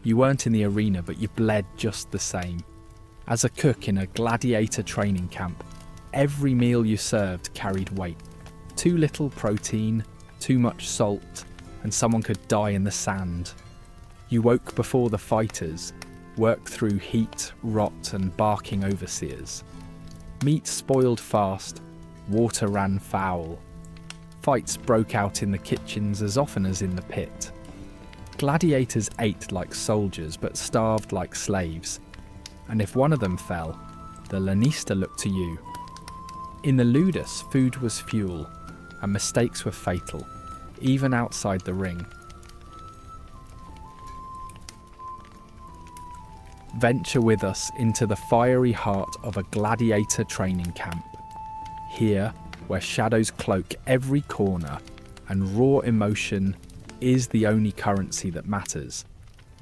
You weren't in the arena, but you bled just the same. As a cook in a gladiator training camp, every meal you served carried weight. Too little protein, too much salt, and someone could die in the sand. You woke before the fighters, worked through heat, rot, and barking overseers. Meat spoiled fast, water ran foul. Fights broke out in the kitchens as often as in the pit. Gladiators ate like soldiers but starved like slaves, and if one of them fell, the lanista looked to you. In the ludus, food was fuel, and mistakes were fatal, even outside the ring. Venture with us into the fiery heart of a gladiator training camp. Here, where shadows cloak every corner and raw emotion is the only currency that matters,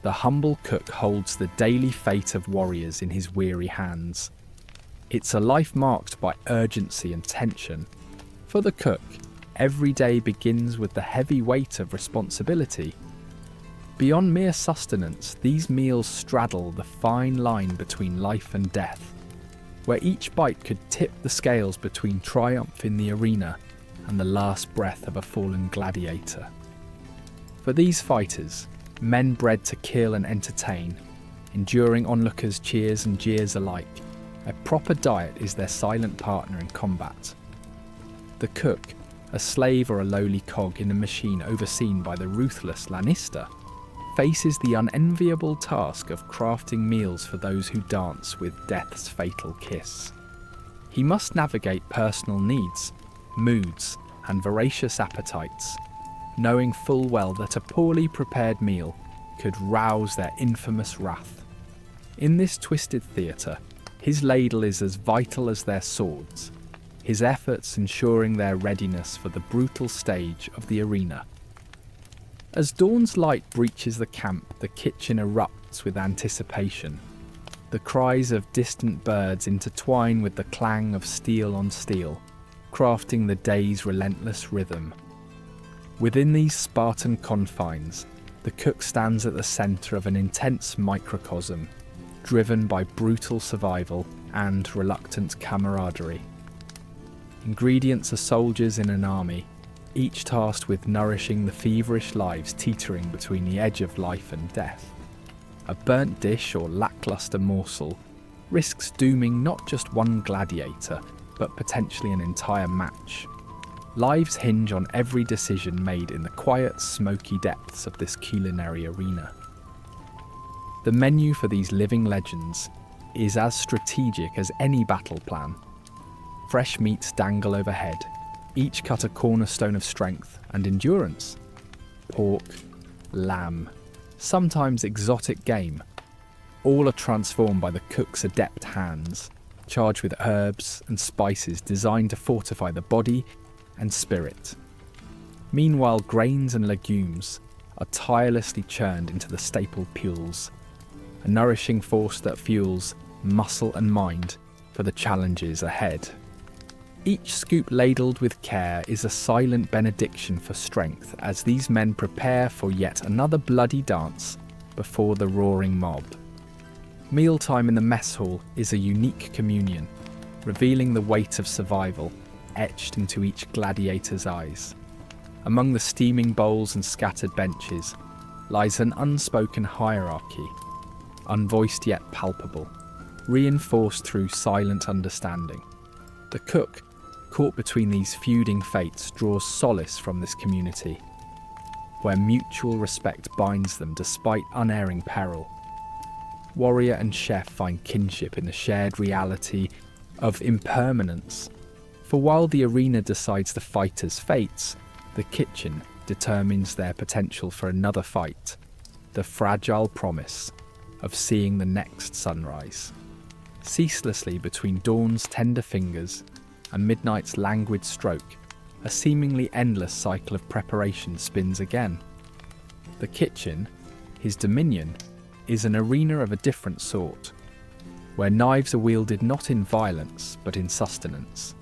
the humble cook holds the daily fate of warriors in his weary hands. It's a life marked by urgency and tension. For the cook, every day begins with the heavy weight of responsibility. Beyond mere sustenance, these meals straddle the fine line between life and death, where each bite could tip the scales between triumph in the arena and the last breath of a fallen gladiator. For these fighters, men bred to kill and entertain, enduring onlookers' cheers and jeers alike, a proper diet is their silent partner in combat. The cook, a slave or a lowly cog in a machine overseen by the ruthless lanista, faces the unenviable task of crafting meals for those who dance with death's fatal kiss. He must navigate personal needs, moods, and voracious appetites, knowing full well that a poorly prepared meal could rouse their infamous wrath. In this twisted theatre, his ladle is as vital as their swords, his efforts ensuring their readiness for the brutal stage of the arena. As dawn's light breaches the camp, the kitchen erupts with anticipation. The cries of distant birds intertwine with the clang of steel on steel, crafting the day's relentless rhythm. Within these Spartan confines, the cook stands at the centre of an intense microcosm, driven by brutal survival and reluctant camaraderie. Ingredients are soldiers in an army, each tasked with nourishing the feverish lives teetering between the edge of life and death. A burnt dish or lacklustre morsel risks dooming not just one gladiator, but potentially an entire match. Lives hinge on every decision made in the quiet, smoky depths of this culinary arena. The menu for these living legends is as strategic as any battle plan. Fresh meats dangle overhead, each cut a cornerstone of strength and endurance. Pork, lamb, sometimes exotic game. All are transformed by the cook's adept hands, charged with herbs and spices designed to fortify the body and spirit. Meanwhile, grains and legumes are tirelessly churned into the staple pools, a nourishing force that fuels muscle and mind for the challenges ahead. Each scoop ladled with care is a silent benediction for strength as these men prepare for yet another bloody dance before the roaring mob. Mealtime in the mess hall is a unique communion, revealing the weight of survival etched into each gladiator's eyes. Among the steaming bowls and scattered benches lies an unspoken hierarchy, unvoiced yet palpable, reinforced through silent understanding. The cook, caught between these feuding fates, draws solace from this community, where mutual respect binds them despite unerring peril. Warrior and chef find kinship in the shared reality of impermanence. For while the arena decides the fighters' fates, the kitchen determines their potential for another fight, the fragile promise of seeing the next sunrise. Ceaselessly between dawn's tender fingers and midnight's languid stroke, a seemingly endless cycle of preparation spins again. The kitchen, his dominion, is an arena of a different sort, where knives are wielded not in violence but in sustenance.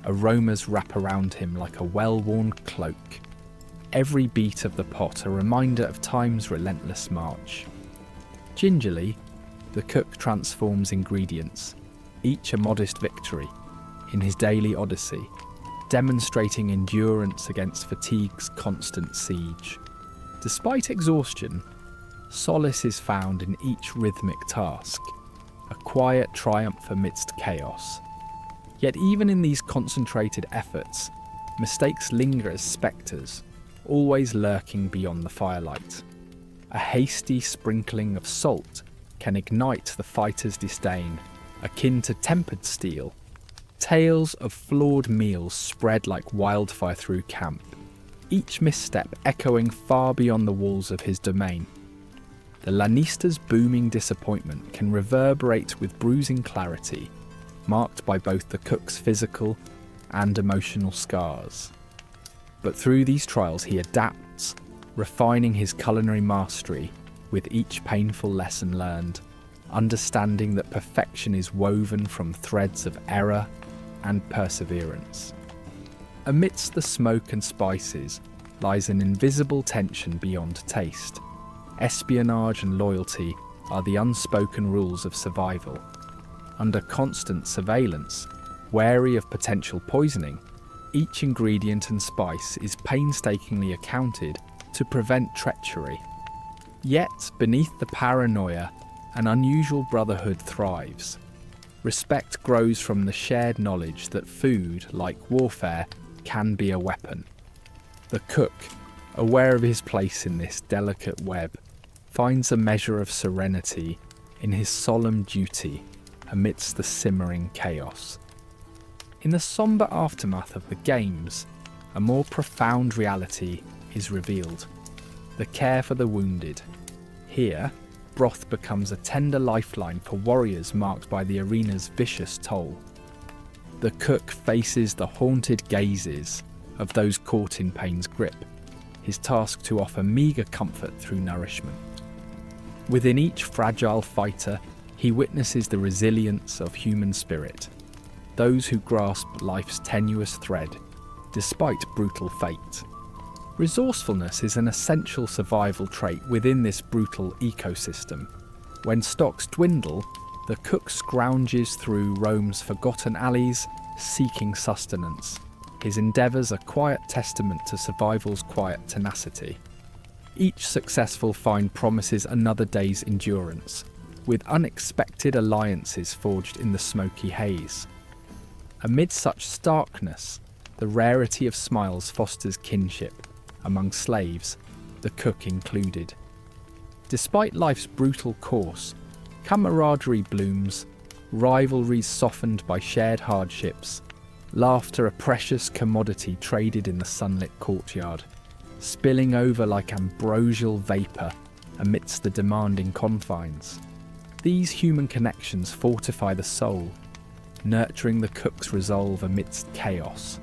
Aromas wrap around him like a well-worn cloak, every beat of the pot a reminder of time's relentless march. Gingerly, the cook transforms ingredients, each a modest victory, in his daily odyssey, demonstrating endurance against fatigue's constant siege. Despite exhaustion, solace is found in each rhythmic task, a quiet triumph amidst chaos. Yet even in these concentrated efforts, mistakes linger as spectres, always lurking beyond the firelight. A hasty sprinkling of salt can ignite the fighter's disdain, akin to tempered steel. Tales of flawed meals spread like wildfire through camp, each misstep echoing far beyond the walls of his domain. The Lannister's booming disappointment can reverberate with bruising clarity, marked by both the cook's physical and emotional scars. But through these trials he adapts, refining his culinary mastery with each painful lesson learned, understanding that perfection is woven from threads of error and perseverance. Amidst the smoke and spices lies an invisible tension beyond taste. Espionage and loyalty are the unspoken rules of survival. Under constant surveillance, wary of potential poisoning, each ingredient and spice is painstakingly accounted to prevent treachery. Yet, beneath the paranoia, an unusual brotherhood thrives. Respect grows from the shared knowledge that food, like warfare, can be a weapon. The cook, aware of his place in this delicate web, finds a measure of serenity in his solemn duty amidst the simmering chaos. In the sombre aftermath of the games, a more profound reality is revealed: the care for the wounded. Here, broth becomes a tender lifeline for warriors marked by the arena's vicious toll. The cook faces the haunted gazes of those caught in pain's grip, his task to offer meagre comfort through nourishment. Within each fragile fighter, he witnesses the resilience of human spirit, those who grasp life's tenuous thread, despite brutal fate. Resourcefulness is an essential survival trait within this brutal ecosystem. When stocks dwindle, the cook scrounges through Rome's forgotten alleys, seeking sustenance. His endeavours a quiet testament to survival's quiet tenacity. Each successful find promises another day's endurance, with unexpected alliances forged in the smoky haze. Amid such starkness, the rarity of smiles fosters kinship, among slaves, the cook included. Despite life's brutal course, camaraderie blooms, rivalries softened by shared hardships, laughter a precious commodity traded in the sunlit courtyard, spilling over like ambrosial vapour amidst the demanding confines. These human connections fortify the soul, nurturing the cook's resolve amidst chaos.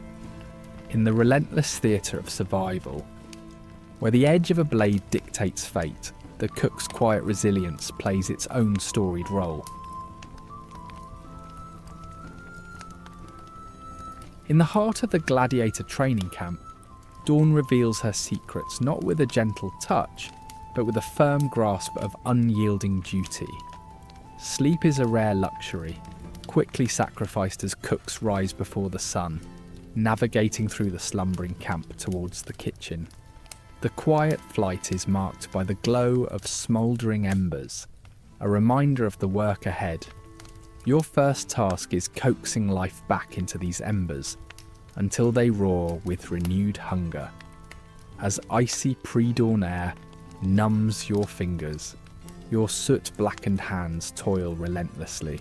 In the relentless theatre of survival, where the edge of a blade dictates fate, the cook's quiet resilience plays its own storied role. In the heart of the Gladiator training camp, Dawn reveals her secrets not with a gentle touch, but with a firm grasp of unyielding duty. Sleep is a rare luxury, quickly sacrificed as cooks rise before the sun, navigating through the slumbering camp towards the kitchen. The quiet flight is marked by the glow of smouldering embers, a reminder of the work ahead. Your first task is coaxing life back into these embers until they roar with renewed hunger. As icy pre-dawn air numbs your fingers, your soot-blackened hands toil relentlessly.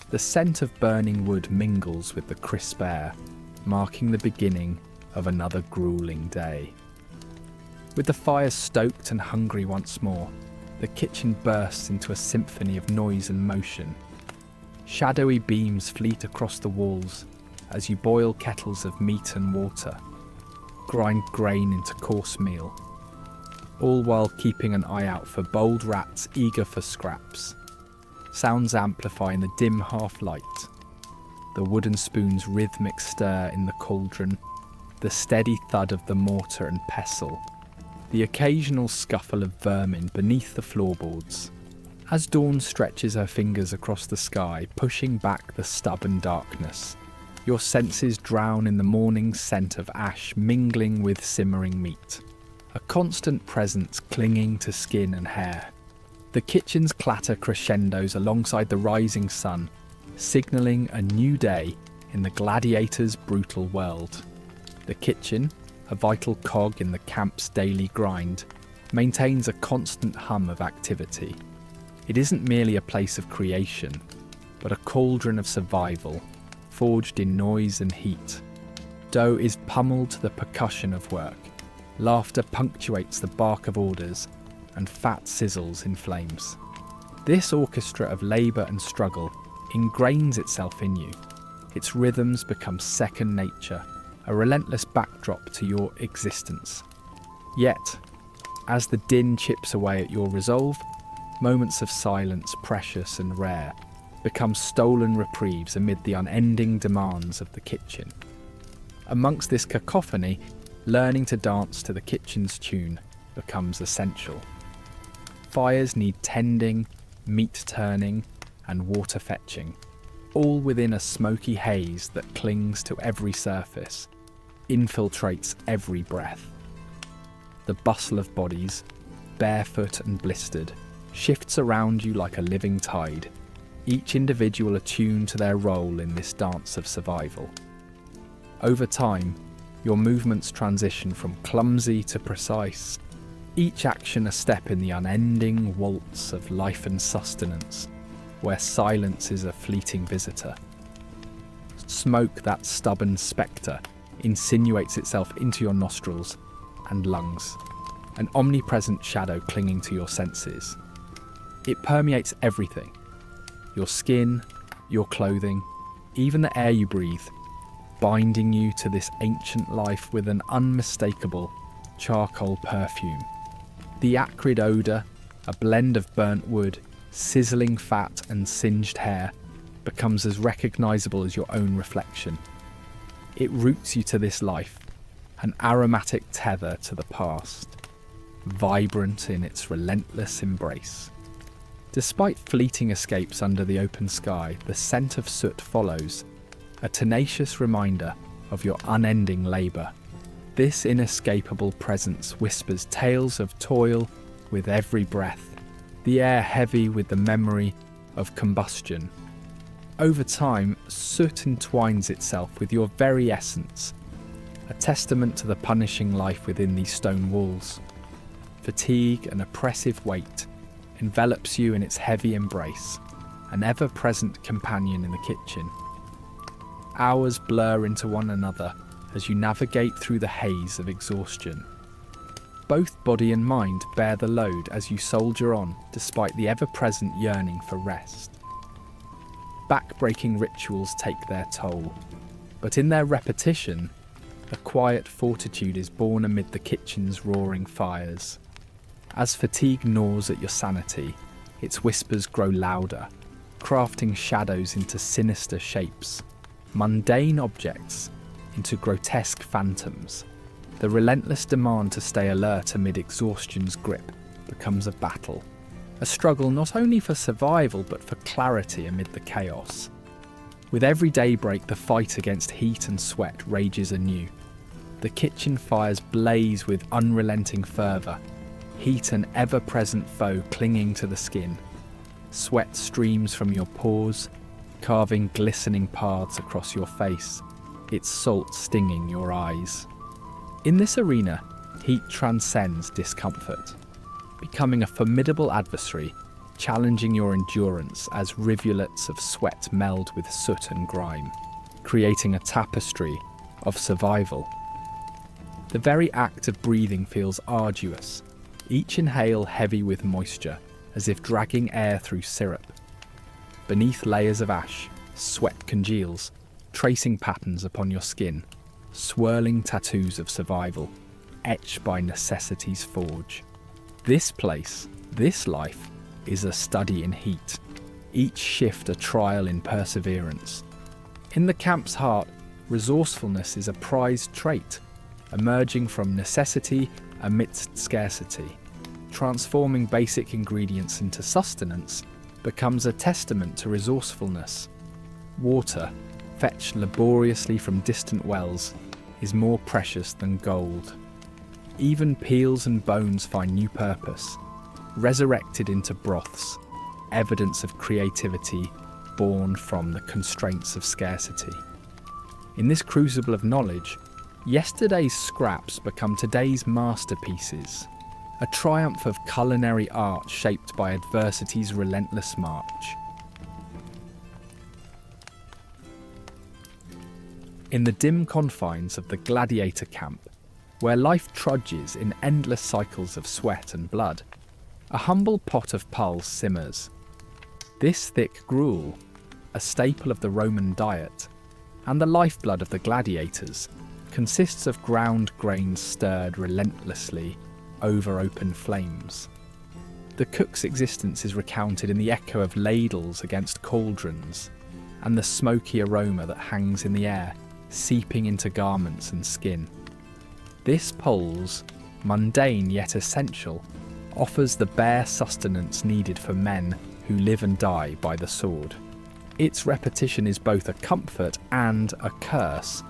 The scent of burning wood mingles with the crisp air, marking the beginning of another grueling day. With the fires stoked and hungry once more, the kitchen bursts into a symphony of noise and motion. Shadowy beams fleet across the walls as you boil kettles of meat and water, grind grain into coarse meal, all while keeping an eye out for bold rats eager for scraps. Sounds amplify in the dim half-light. The wooden spoon's rhythmic stir in the cauldron, the steady thud of the mortar and pestle, the occasional scuffle of vermin beneath the floorboards. As dawn stretches her fingers across the sky, pushing back the stubborn darkness, your senses drown in the morning's scent of ash mingling with simmering meat, a constant presence clinging to skin and hair. The kitchen's clatter crescendos alongside the rising sun, signalling a new day in the Gladiator's brutal world. The kitchen, a vital cog in the camp's daily grind, maintains a constant hum of activity. It isn't merely a place of creation, but a cauldron of survival, forged in noise and heat. Dough is pummeled to the percussion of work, laughter punctuates the bark of orders, and fat sizzles in flames. This orchestra of labour and struggle ingrains itself in you. Its rhythms become second nature, a relentless backdrop to your existence. Yet, as the din chips away at your resolve, moments of silence, precious and rare, become stolen reprieves amid the unending demands of the kitchen. Amongst this cacophony, learning to dance to the kitchen's tune becomes essential. Fires need tending, meat turning, and water fetching, all within a smoky haze that clings to every surface, infiltrates every breath. The bustle of bodies, barefoot and blistered, shifts around you like a living tide, each individual attuned to their role in this dance of survival. Over time, your movements transition from clumsy to precise, each action a step in the unending waltz of life and sustenance, where silence is a fleeting visitor. Smoke, that stubborn spectre, insinuates itself into your nostrils and lungs, an omnipresent shadow clinging to your senses. It permeates everything, your skin, your clothing, even the air you breathe, binding you to this ancient life with an unmistakable charcoal perfume. The acrid odour, a blend of burnt wood, sizzling fat and singed hair, becomes as recognisable as your own reflection. It roots you to this life, an aromatic tether to the past, vibrant in its relentless embrace. Despite fleeting escapes under the open sky, the scent of soot follows, a tenacious reminder of your unending labour. This inescapable presence whispers tales of toil with every breath, the air heavy with the memory of combustion. Over time, soot entwines itself with your very essence, a testament to the punishing life within these stone walls. Fatigue, an oppressive weight, envelops you in its heavy embrace, an ever-present companion in the kitchen. Hours blur into one another as you navigate through the haze of exhaustion. Both body and mind bear the load as you soldier on despite the ever-present yearning for rest. Back-breaking rituals take their toll, but in their repetition, a quiet fortitude is born amid the kitchen's roaring fires. As fatigue gnaws at your sanity, its whispers grow louder, crafting shadows into sinister shapes, mundane objects into grotesque phantoms. The relentless demand to stay alert amid exhaustion's grip becomes a battle, a struggle not only for survival but for clarity amid the chaos. With every daybreak, the fight against heat and sweat rages anew. The kitchen fires blaze with unrelenting fervour, heat an ever-present foe clinging to the skin. Sweat streams from your pores, carving glistening paths across your face, its salt stinging your eyes. In this arena, heat transcends discomfort, becoming a formidable adversary, challenging your endurance as rivulets of sweat meld with soot and grime, creating a tapestry of survival. The very act of breathing feels arduous, each inhale heavy with moisture, as if dragging air through syrup. Beneath layers of ash, sweat congeals, tracing patterns upon your skin, swirling tattoos of survival, etched by necessity's forge. This place, this life, is a study in heat, each shift a trial in perseverance. In the camp's heart, resourcefulness is a prized trait, emerging from necessity amidst scarcity, transforming basic ingredients into sustenance becomes a testament to resourcefulness. Water, fetched laboriously from distant wells, is more precious than gold. Even peels and bones find new purpose, resurrected into broths, evidence of creativity born from the constraints of scarcity. In this crucible of knowledge, yesterday's scraps become today's masterpieces, a triumph of culinary art shaped by adversity's relentless march. In the dim confines of the Gladiator camp, where life trudges in endless cycles of sweat and blood, a humble pot of pulse simmers. This thick gruel, a staple of the Roman diet, and the lifeblood of the gladiators, consists of ground grains stirred relentlessly over open flames. The cook's existence is recounted in the echo of ladles against cauldrons, and the smoky aroma that hangs in the air, seeping into garments and skin. This pole's, mundane yet essential, offers the bare sustenance needed for men who live and die by the sword. Its repetition is both a comfort and a curse,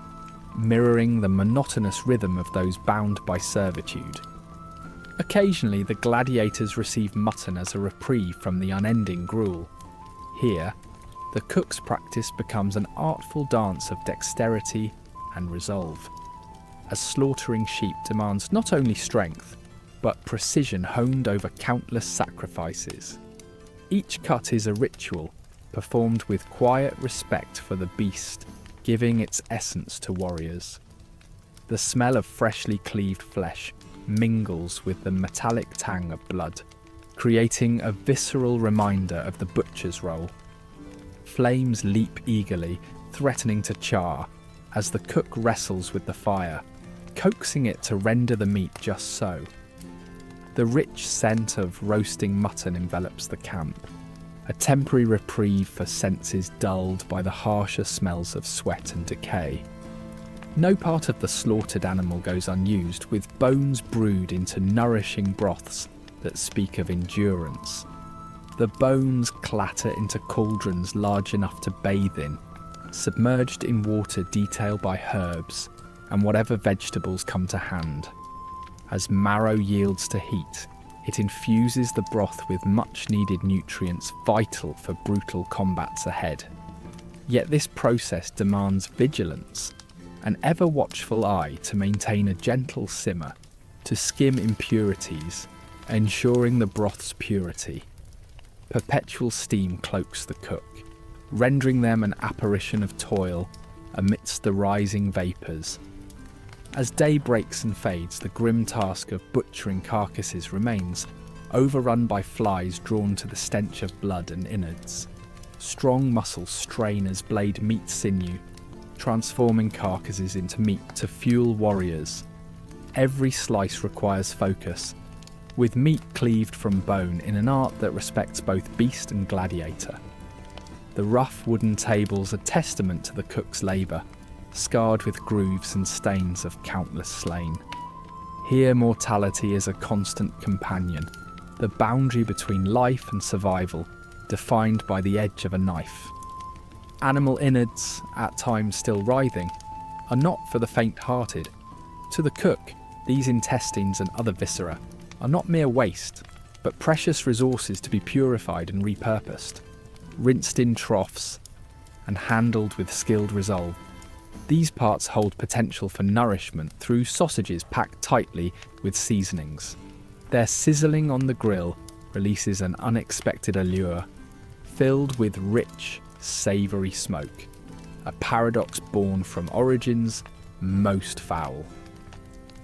mirroring the monotonous rhythm of those bound by servitude. Occasionally, the gladiators receive mutton as a reprieve from the unending gruel. Here, the cook's practice becomes an artful dance of dexterity and resolve, as slaughtering sheep demands not only strength, but precision honed over countless sacrifices. Each cut is a ritual, performed with quiet respect for the beast, giving its essence to warriors. The smell of freshly cleaved flesh mingles with the metallic tang of blood, creating a visceral reminder of the butcher's role. Flames leap eagerly, threatening to char, as the cook wrestles with the fire, coaxing it to render the meat just so. The rich scent of roasting mutton envelops the camp, a temporary reprieve for senses dulled by the harsher smells of sweat and decay. No part of the slaughtered animal goes unused, with bones brewed into nourishing broths that speak of endurance. The bones clatter into cauldrons large enough to bathe in, submerged in water detailed by herbs and whatever vegetables come to hand. As marrow yields to heat, it infuses the broth with much-needed nutrients vital for brutal combats ahead. Yet this process demands vigilance, an ever-watchful eye to maintain a gentle simmer, to skim impurities, ensuring the broth's purity. Perpetual steam cloaks the cook, rendering them an apparition of toil amidst the rising vapours. As day breaks and fades, the grim task of butchering carcasses remains, overrun by flies drawn to the stench of blood and innards. Strong muscles strain as blade meets sinew, transforming carcasses into meat to fuel warriors. Every slice requires focus, with meat cleaved from bone in an art that respects both beast and gladiator. The rough wooden tables are testament to the cook's labour, scarred with grooves and stains of countless slain. Here mortality is a constant companion, the boundary between life and survival, defined by the edge of a knife. Animal innards, at times still writhing, are not for the faint-hearted. To the cook, these intestines and other viscera are not mere waste, but precious resources to be purified and repurposed, rinsed in troughs, and handled with skilled resolve. These parts hold potential for nourishment through sausages packed tightly with seasonings. Their sizzling on the grill releases an unexpected allure, filled with rich, savoury smoke, a paradox born from origins most foul.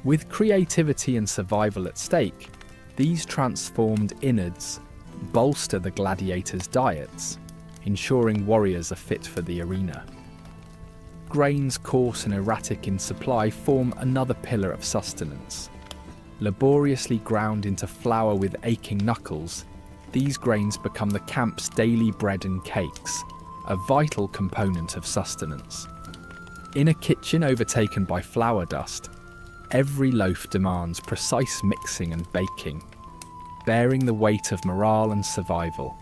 With creativity and survival at stake, these transformed innards bolster the gladiators' diets, ensuring warriors are fit for the arena. Grains coarse and erratic in supply form another pillar of sustenance. Laboriously ground into flour with aching knuckles, these grains become the camp's daily bread and cakes, a vital component of sustenance. In a kitchen overtaken by flour dust, every loaf demands precise mixing and baking. bearing the weight of morale and survival.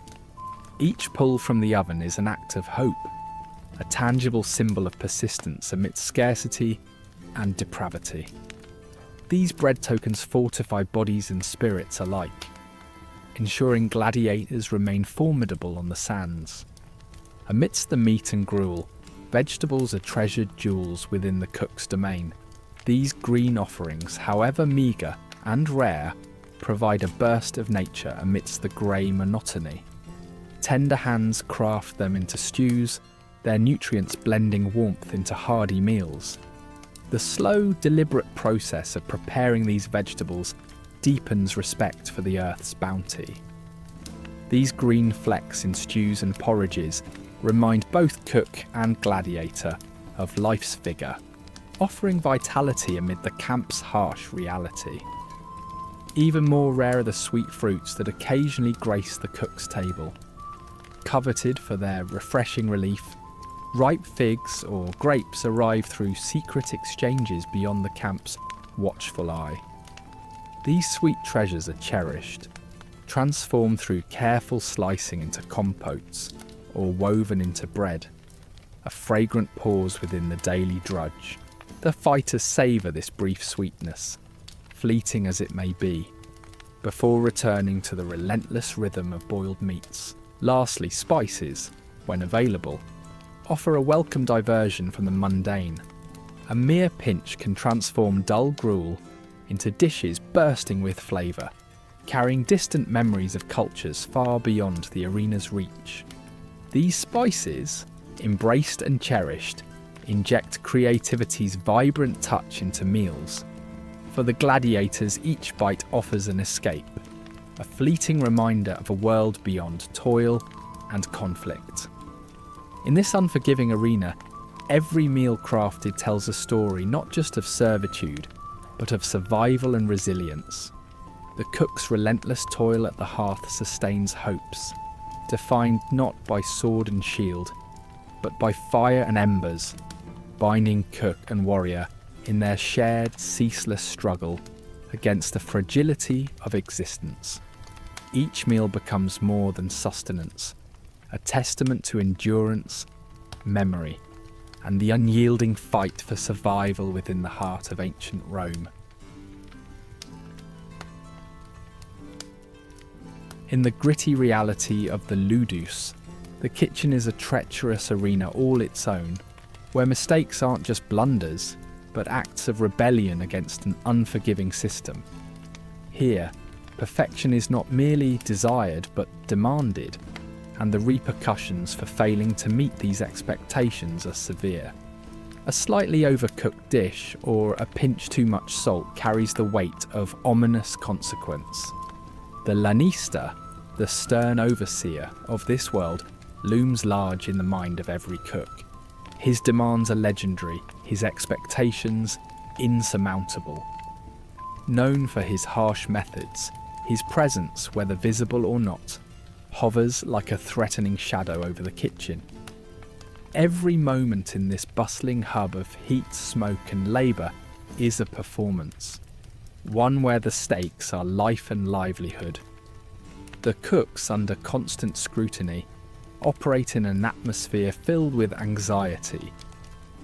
Each pull from the oven is an act of hope, a tangible symbol of persistence amidst scarcity and depravity. These bread tokens fortify bodies and spirits alike, ensuring gladiators remain formidable on the sands. Amidst the meat and gruel, vegetables are treasured jewels within the cook's domain. These green offerings, however meagre and rare, provide a burst of nature amidst the grey monotony. Tender hands craft them into stews, their nutrients blending warmth into hearty meals. The slow, deliberate process of preparing these vegetables deepens respect for the earth's bounty. These green flecks in stews and porridges remind both cook and gladiator of life's vigour, offering vitality amid the camp's harsh reality. Even more rare are the sweet fruits that occasionally grace the cook's table. Coveted for their refreshing relief, ripe figs or grapes arrive through secret exchanges beyond the camp's watchful eye. These sweet treasures are cherished, transformed through careful slicing into compotes or woven into bread, a fragrant pause within the daily drudge. The fighters savour this brief sweetness, fleeting as it may be, before returning to the relentless rhythm of boiled meats. Lastly, spices, when available, offer a welcome diversion from the mundane. A mere pinch can transform dull gruel into dishes bursting with flavour, carrying distant memories of cultures far beyond the arena's reach. These spices, embraced and cherished, inject creativity's vibrant touch into meals. For the gladiators, each bite offers an escape, a fleeting reminder of a world beyond toil and conflict. In this unforgiving arena, every meal crafted tells a story not just of servitude, but of survival and resilience. The cook's relentless toil at the hearth sustains hopes, defined not by sword and shield, but by fire and embers, binding cook and warrior in their shared, ceaseless struggle against the fragility of existence. Each meal becomes more than sustenance, a testament to endurance, memory, and the unyielding fight for survival within the heart of ancient Rome. In the gritty reality of the ludus, the kitchen is a treacherous arena all its own, where mistakes aren't just blunders, but acts of rebellion against an unforgiving system. Here, perfection is not merely desired but demanded, and the repercussions for failing to meet these expectations are severe. A slightly overcooked dish or a pinch too much salt carries the weight of ominous consequence. The lanista, the stern overseer of this world, looms large in the mind of every cook. His demands are legendary, his expectations insurmountable. Known for his harsh methods, his presence, whether visible or not, hovers like a threatening shadow over the kitchen. Every moment in this bustling hub of heat, smoke and labour is a performance, one where the stakes are life and livelihood. The cooks, under constant scrutiny, operate in an atmosphere filled with anxiety,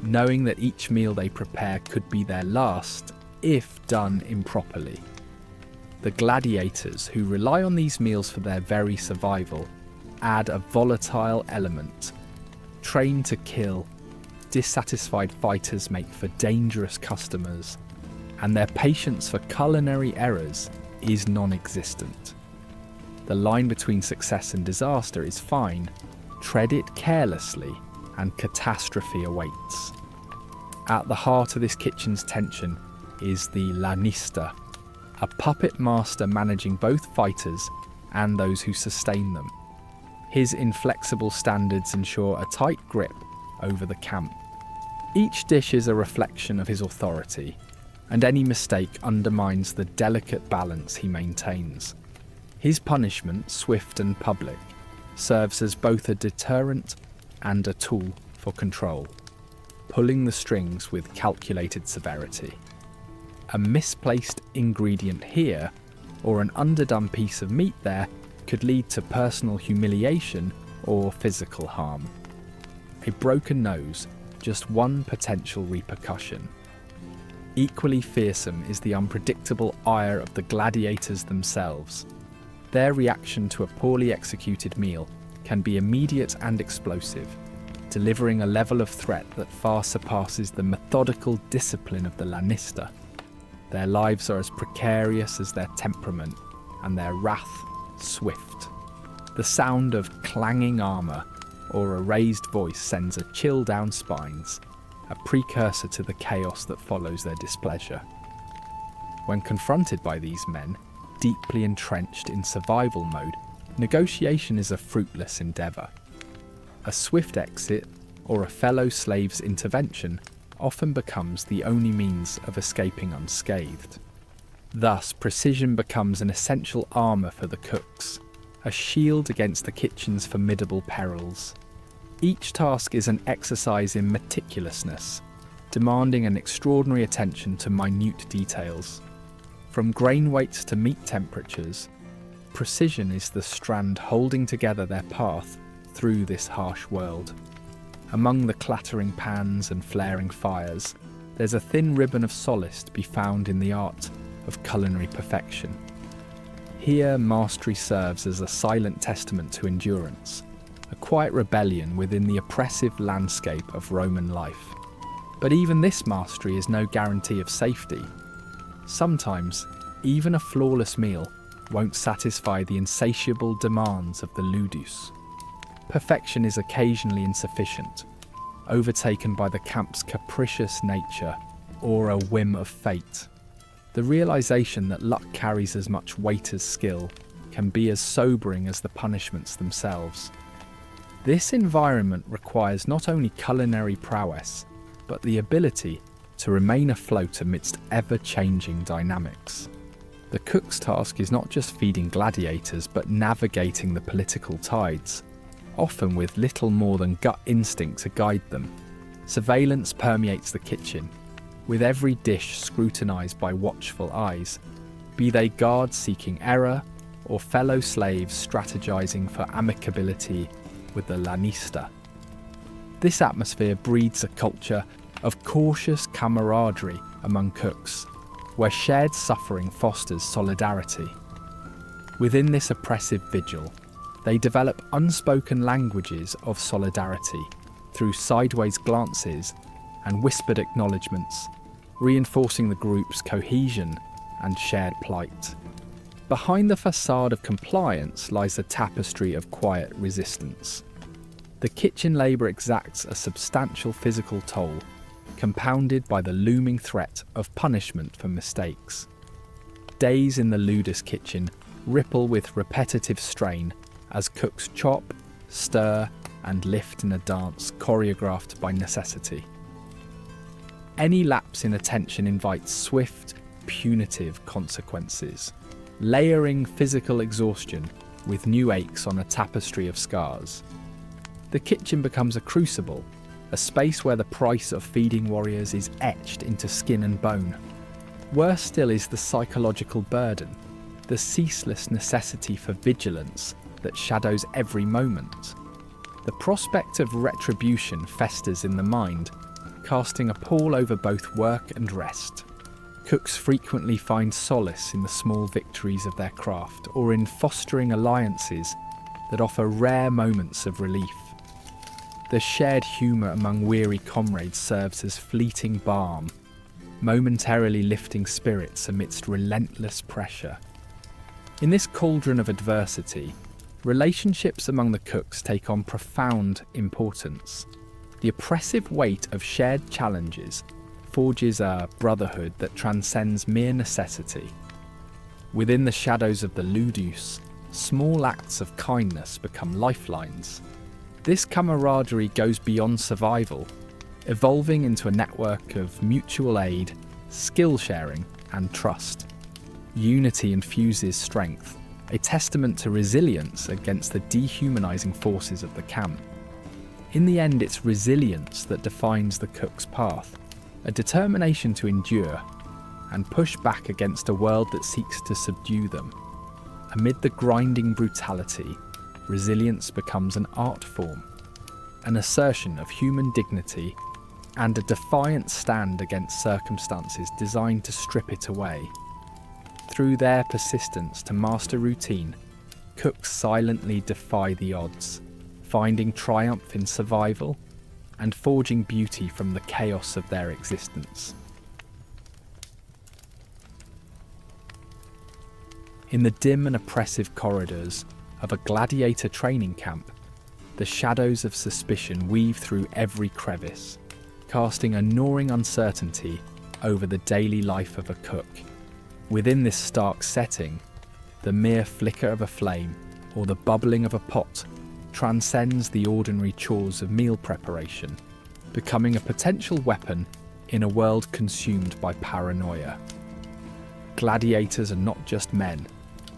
knowing that each meal they prepare could be their last if done improperly. The gladiators, who rely on these meals for their very survival, add a volatile element. Trained to kill, dissatisfied fighters make for dangerous customers, and their patience for culinary errors is non-existent. The line between success and disaster is fine. Tread it carelessly, and catastrophe awaits. At the heart of this kitchen's tension is the lanista, a puppet master managing both fighters and those who sustain them. His inflexible standards ensure a tight grip over the camp. Each dish is a reflection of his authority, and any mistake undermines the delicate balance he maintains. His punishment, swift and public, serves as both a deterrent and a tool for control, pulling the strings with calculated severity. A misplaced ingredient here or an underdone piece of meat there could lead to personal humiliation or physical harm. A broken nose, just one potential repercussion. Equally fearsome is the unpredictable ire of the gladiators themselves. Their reaction to a poorly executed meal can be immediate and explosive, delivering a level of threat that far surpasses the methodical discipline of the Lannister. Their lives are as precarious as their temperament, and their wrath swift. The sound of clanging armour or a raised voice sends a chill down spines, a precursor to the chaos that follows their displeasure. When confronted by these men, deeply entrenched in survival mode, negotiation is a fruitless endeavour. A swift exit or a fellow slave's intervention often becomes the only means of escaping unscathed. Thus, precision becomes an essential armour for the cooks, a shield against the kitchen's formidable perils. Each task is an exercise in meticulousness, demanding an extraordinary attention to minute details. From grain weights to meat temperatures, precision is the strand holding together their path through this harsh world. Among the clattering pans and flaring fires, there's a thin ribbon of solace to be found in the art of culinary perfection. Here, mastery serves as a silent testament to endurance, a quiet rebellion within the oppressive landscape of Roman life. But even this mastery is no guarantee of safety. Sometimes, even a flawless meal won't satisfy the insatiable demands of the ludus. Perfection is occasionally insufficient, overtaken by the camp's capricious nature or a whim of fate. The realization that luck carries as much weight as skill can be as sobering as the punishments themselves. This environment requires not only culinary prowess, but the ability to remain afloat amidst ever-changing dynamics. The cook's task is not just feeding gladiators, but navigating the political tides, often with little more than gut instinct to guide them. Surveillance permeates the kitchen, with every dish scrutinised by watchful eyes, be they guards seeking error or fellow slaves strategizing for amicability with the Lannister. This atmosphere breeds a culture of cautious camaraderie among cooks, where shared suffering fosters solidarity. Within this oppressive vigil, they develop unspoken languages of solidarity through sideways glances and whispered acknowledgements, reinforcing the group's cohesion and shared plight. Behind the facade of compliance lies a tapestry of quiet resistance. The kitchen labour exacts a substantial physical toll, compounded by the looming threat of punishment for mistakes. Days in the ludus kitchen ripple with repetitive strain as cooks chop, stir, and lift in a dance choreographed by necessity. Any lapse in attention invites swift, punitive consequences, layering physical exhaustion with new aches on a tapestry of scars. The kitchen becomes a crucible, a space where the price of feeding warriors is etched into skin and bone. Worse still is the psychological burden, the ceaseless necessity for vigilance that shadows every moment. The prospect of retribution festers in the mind, casting a pall over both work and rest. Cooks frequently find solace in the small victories of their craft or in fostering alliances that offer rare moments of relief. The shared humour among weary comrades serves as fleeting balm, momentarily lifting spirits amidst relentless pressure. In this cauldron of adversity, relationships among the cooks take on profound importance. The oppressive weight of shared challenges forges a brotherhood that transcends mere necessity. Within the shadows of the ludus, small acts of kindness become lifelines. This camaraderie goes beyond survival, evolving into a network of mutual aid, skill sharing, and trust. Unity infuses strength, a testament to resilience against the dehumanizing forces of the camp. In the end, it's resilience that defines the cook's path, a determination to endure, and push back against a world that seeks to subdue them. Amid the grinding brutality, resilience becomes an art form, an assertion of human dignity, and a defiant stand against circumstances designed to strip it away. Through their persistence to master routine, cooks silently defy the odds, finding triumph in survival and forging beauty from the chaos of their existence. In the dim and oppressive corridors of a gladiator training camp, the shadows of suspicion weave through every crevice, casting a gnawing uncertainty over the daily life of a cook. Within this stark setting, the mere flicker of a flame or the bubbling of a pot transcends the ordinary chores of meal preparation, becoming a potential weapon in a world consumed by paranoia. Gladiators are not just men,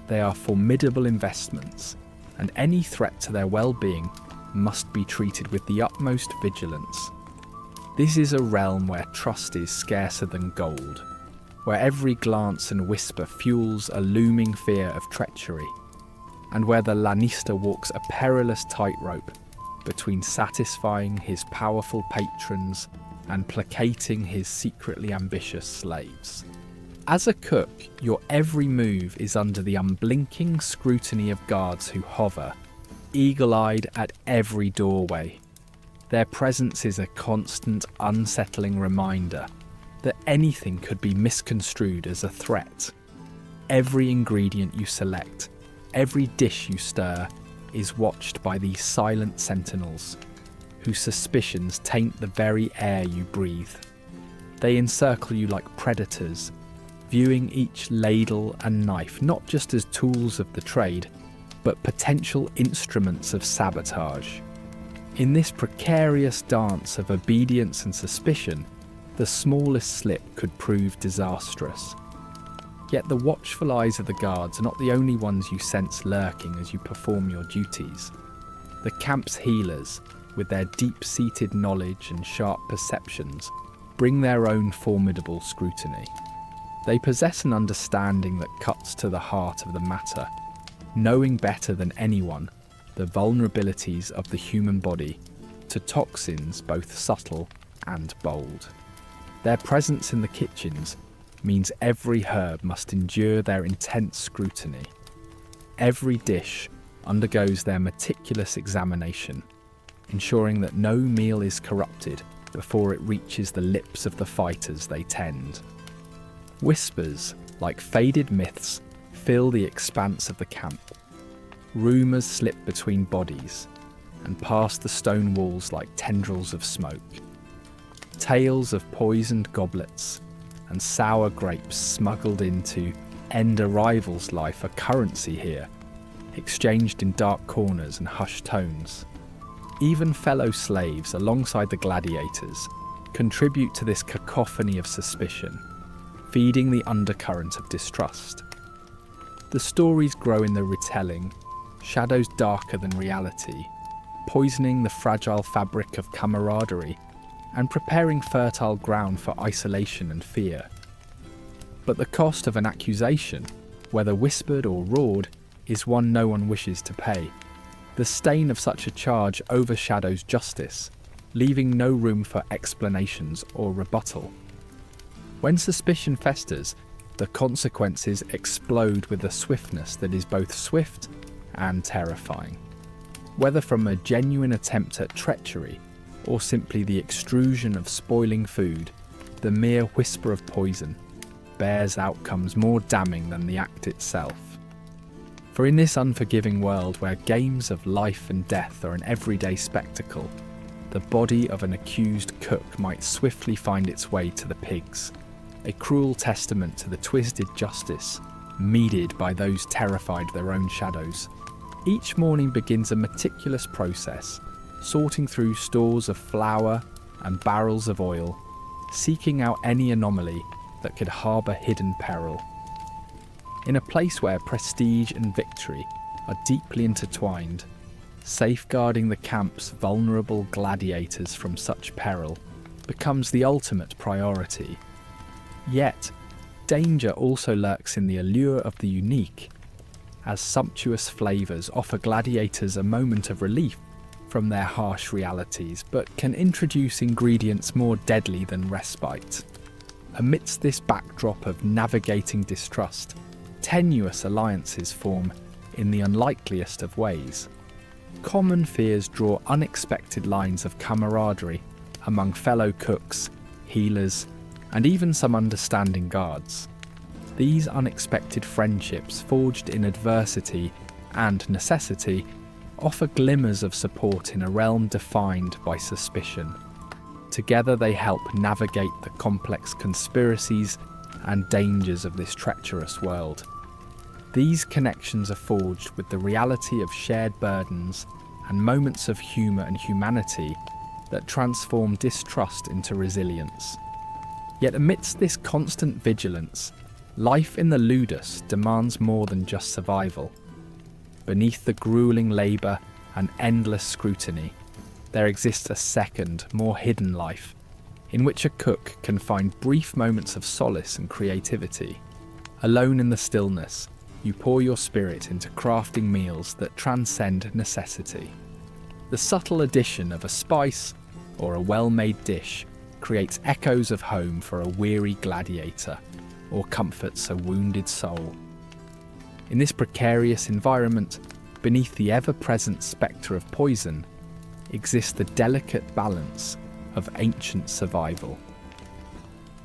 they are formidable investments, and any threat to their well-being must be treated with the utmost vigilance. This is a realm where trust is scarcer than gold, where every glance and whisper fuels a looming fear of treachery, and where the Lanista walks a perilous tightrope between satisfying his powerful patrons and placating his secretly ambitious slaves. As a cook, your every move is under the unblinking scrutiny of guards who hover, eagle-eyed at every doorway. Their presence is a constant, unsettling reminder that anything could be misconstrued as a threat. Every ingredient you select, every dish you stir, is watched by these silent sentinels, whose suspicions taint the very air you breathe. They encircle you like predators, viewing each ladle and knife not just as tools of the trade, but potential instruments of sabotage. In this precarious dance of obedience and suspicion, the smallest slip could prove disastrous. Yet the watchful eyes of the guards are not the only ones you sense lurking as you perform your duties. The camp's healers, with their deep-seated knowledge and sharp perceptions, bring their own formidable scrutiny. They possess an understanding that cuts to the heart of the matter, knowing better than anyone the vulnerabilities of the human body to toxins both subtle and bold. Their presence in the kitchens means every herb must endure their intense scrutiny. Every dish undergoes their meticulous examination, ensuring that no meal is corrupted before it reaches the lips of the fighters they tend. Whispers, like faded myths, fill the expanse of the camp. Rumours slip between bodies and past the stone walls like tendrils of smoke. Tales of poisoned goblets and sour grapes smuggled into end a rival's life are currency here, exchanged in dark corners and hushed tones. Even fellow slaves alongside the gladiators contribute to this cacophony of suspicion, feeding the undercurrent of distrust. The stories grow in the retelling, shadows darker than reality, poisoning the fragile fabric of camaraderie and preparing fertile ground for isolation and fear. But the cost of an accusation, whether whispered or roared, is one no one wishes to pay. The stain of such a charge overshadows justice, leaving no room for explanations or rebuttal. When suspicion festers, the consequences explode with a swiftness that is both swift and terrifying. Whether from a genuine attempt at treachery or simply the extrusion of spoiling food, the mere whisper of poison bears outcomes more damning than the act itself. For in this unforgiving world where games of life and death are an everyday spectacle, the body of an accused cook might swiftly find its way to the pigs, a cruel testament to the twisted justice meted by those terrified their own shadows. Each morning begins a meticulous process, sorting through stores of flour and barrels of oil, seeking out any anomaly that could harbour hidden peril. In a place where prestige and victory are deeply intertwined, safeguarding the camp's vulnerable gladiators from such peril becomes the ultimate priority. Yet, danger also lurks in the allure of the unique, as sumptuous flavours offer gladiators a moment of relief from their harsh realities, but can introduce ingredients more deadly than respite. Amidst this backdrop of navigating distrust, tenuous alliances form in the unlikeliest of ways. Common fears draw unexpected lines of camaraderie among fellow cooks, healers, and even some understanding guards. These unexpected friendships, forged in adversity and necessity, offer glimmers of support in a realm defined by suspicion. Together they help navigate the complex conspiracies and dangers of this treacherous world. These connections are forged with the reality of shared burdens and moments of humour and humanity that transform distrust into resilience. Yet amidst this constant vigilance, life in the Ludus demands more than just survival. Beneath the grueling labour and endless scrutiny, there exists a second, more hidden life, in which a cook can find brief moments of solace and creativity. Alone in the stillness, you pour your spirit into crafting meals that transcend necessity. The subtle addition of a spice or a well-made dish creates echoes of home for a weary gladiator, or comforts a wounded soul. In this precarious environment, beneath the ever-present spectre of poison, exists the delicate balance of ancient survival.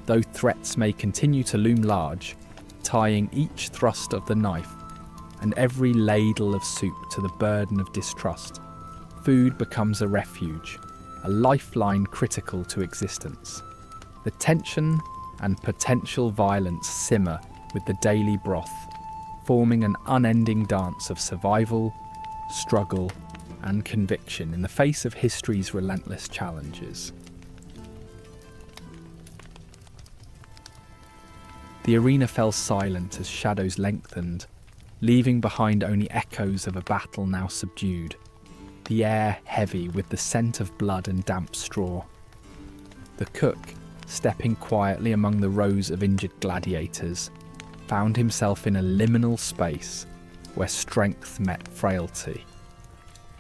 Though threats may continue to loom large, tying each thrust of the knife and every ladle of soup to the burden of distrust, food becomes a refuge, a lifeline critical to existence. The tension and potential violence simmer with the daily broth, forming an unending dance of survival, struggle, and conviction in the face of history's relentless challenges. The arena fell silent as shadows lengthened, leaving behind only echoes of a battle now subdued, the air heavy with the scent of blood and damp straw. The cook, stepping quietly among the rows of injured gladiators, found himself in a liminal space where strength met frailty.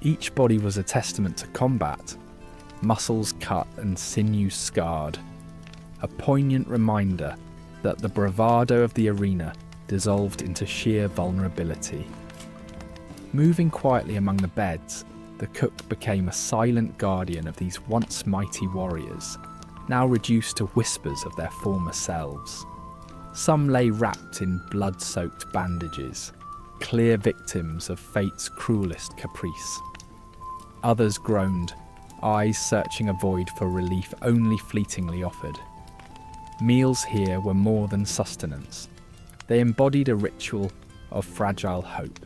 Each body was a testament to combat, muscles cut and sinews scarred, a poignant reminder that the bravado of the arena dissolved into sheer vulnerability. Moving quietly among the beds, the cook became a silent guardian of these once mighty warriors, now reduced to whispers of their former selves. Some lay wrapped in blood-soaked bandages, clear victims of fate's cruelest caprice. Others groaned, eyes searching a void for relief only fleetingly offered. Meals here were more than sustenance. They embodied a ritual of fragile hope.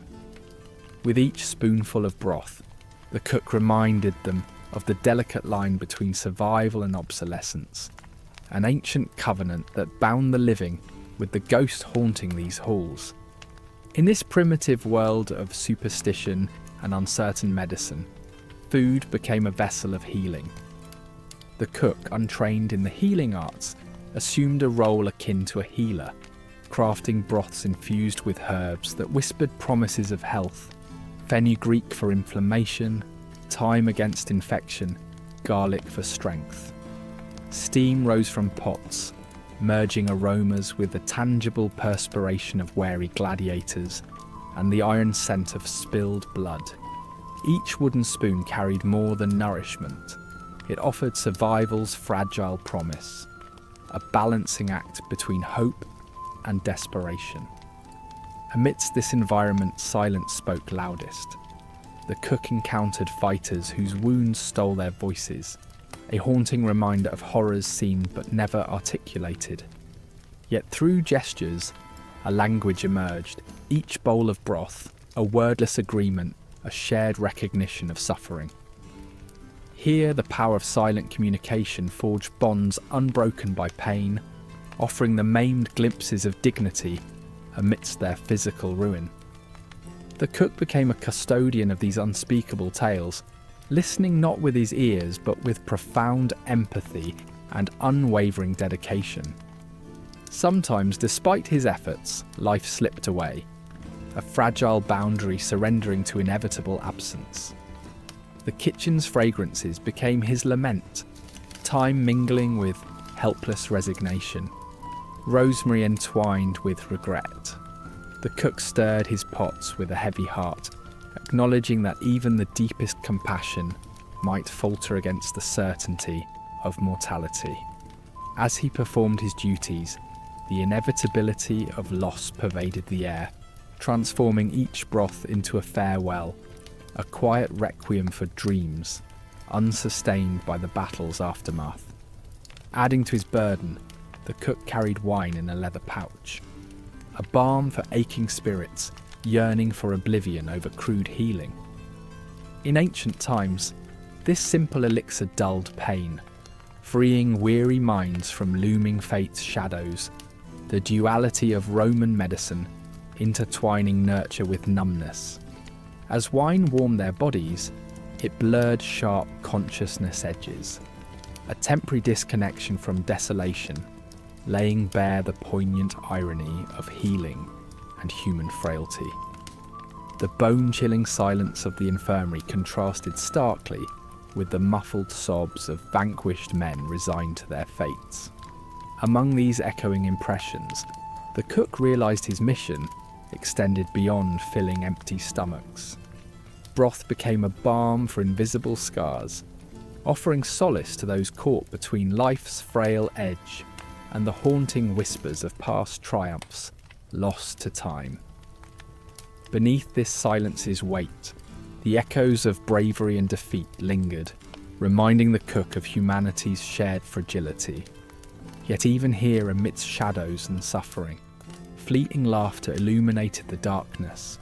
With each spoonful of broth, the cook reminded them of the delicate line between survival and obsolescence, an ancient covenant that bound the living with the ghost haunting these halls. In this primitive world of superstition and uncertain medicine, food became a vessel of healing. The cook, untrained in the healing arts, assumed a role akin to a healer, crafting broths infused with herbs that whispered promises of health: fenugreek for inflammation, thyme against infection, garlic for strength. Steam rose from pots, merging aromas with the tangible perspiration of wary gladiators and the iron scent of spilled blood. Each wooden spoon carried more than nourishment. It offered survival's fragile promise, a balancing act between hope and desperation. Amidst this environment, silence spoke loudest. The cook encountered fighters whose wounds stole their voices, a haunting reminder of horrors seen but never articulated. Yet through gestures, a language emerged, each bowl of broth, a wordless agreement, a shared recognition of suffering. Here, the power of silent communication forged bonds unbroken by pain, offering the maimed glimpses of dignity amidst their physical ruin. The cook became a custodian of these unspeakable tales, listening not with his ears but with profound empathy and unwavering dedication. Sometimes, despite his efforts, life slipped away, a fragile boundary surrendering to inevitable absence. The kitchen's fragrances became his lament, time mingling with helpless resignation, rosemary entwined with regret. The cook stirred his pots with a heavy heart, acknowledging that even the deepest compassion might falter against the certainty of mortality. As he performed his duties, the inevitability of loss pervaded the air, transforming each broth into a farewell, a quiet requiem for dreams, unsustained by the battle's aftermath. Adding to his burden, the cook carried wine in a leather pouch, a balm for aching spirits yearning for oblivion over crude healing. In ancient times, this simple elixir dulled pain, freeing weary minds from looming fate's shadows, the duality of Roman medicine intertwining nurture with numbness. As wine warmed their bodies, it blurred sharp consciousness edges, a temporary disconnection from desolation, laying bare the poignant irony of healing and human frailty. The bone-chilling silence of the infirmary contrasted starkly with the muffled sobs of vanquished men resigned to their fates. Among these echoing impressions, the cook realised his mission extended beyond filling empty stomachs. Broth became a balm for invisible scars, offering solace to those caught between life's frail edge and the haunting whispers of past triumphs lost to time. Beneath this silence's weight, the echoes of bravery and defeat lingered, reminding the cook of humanity's shared fragility. Yet even here, amidst shadows and suffering, fleeting laughter illuminated the darkness,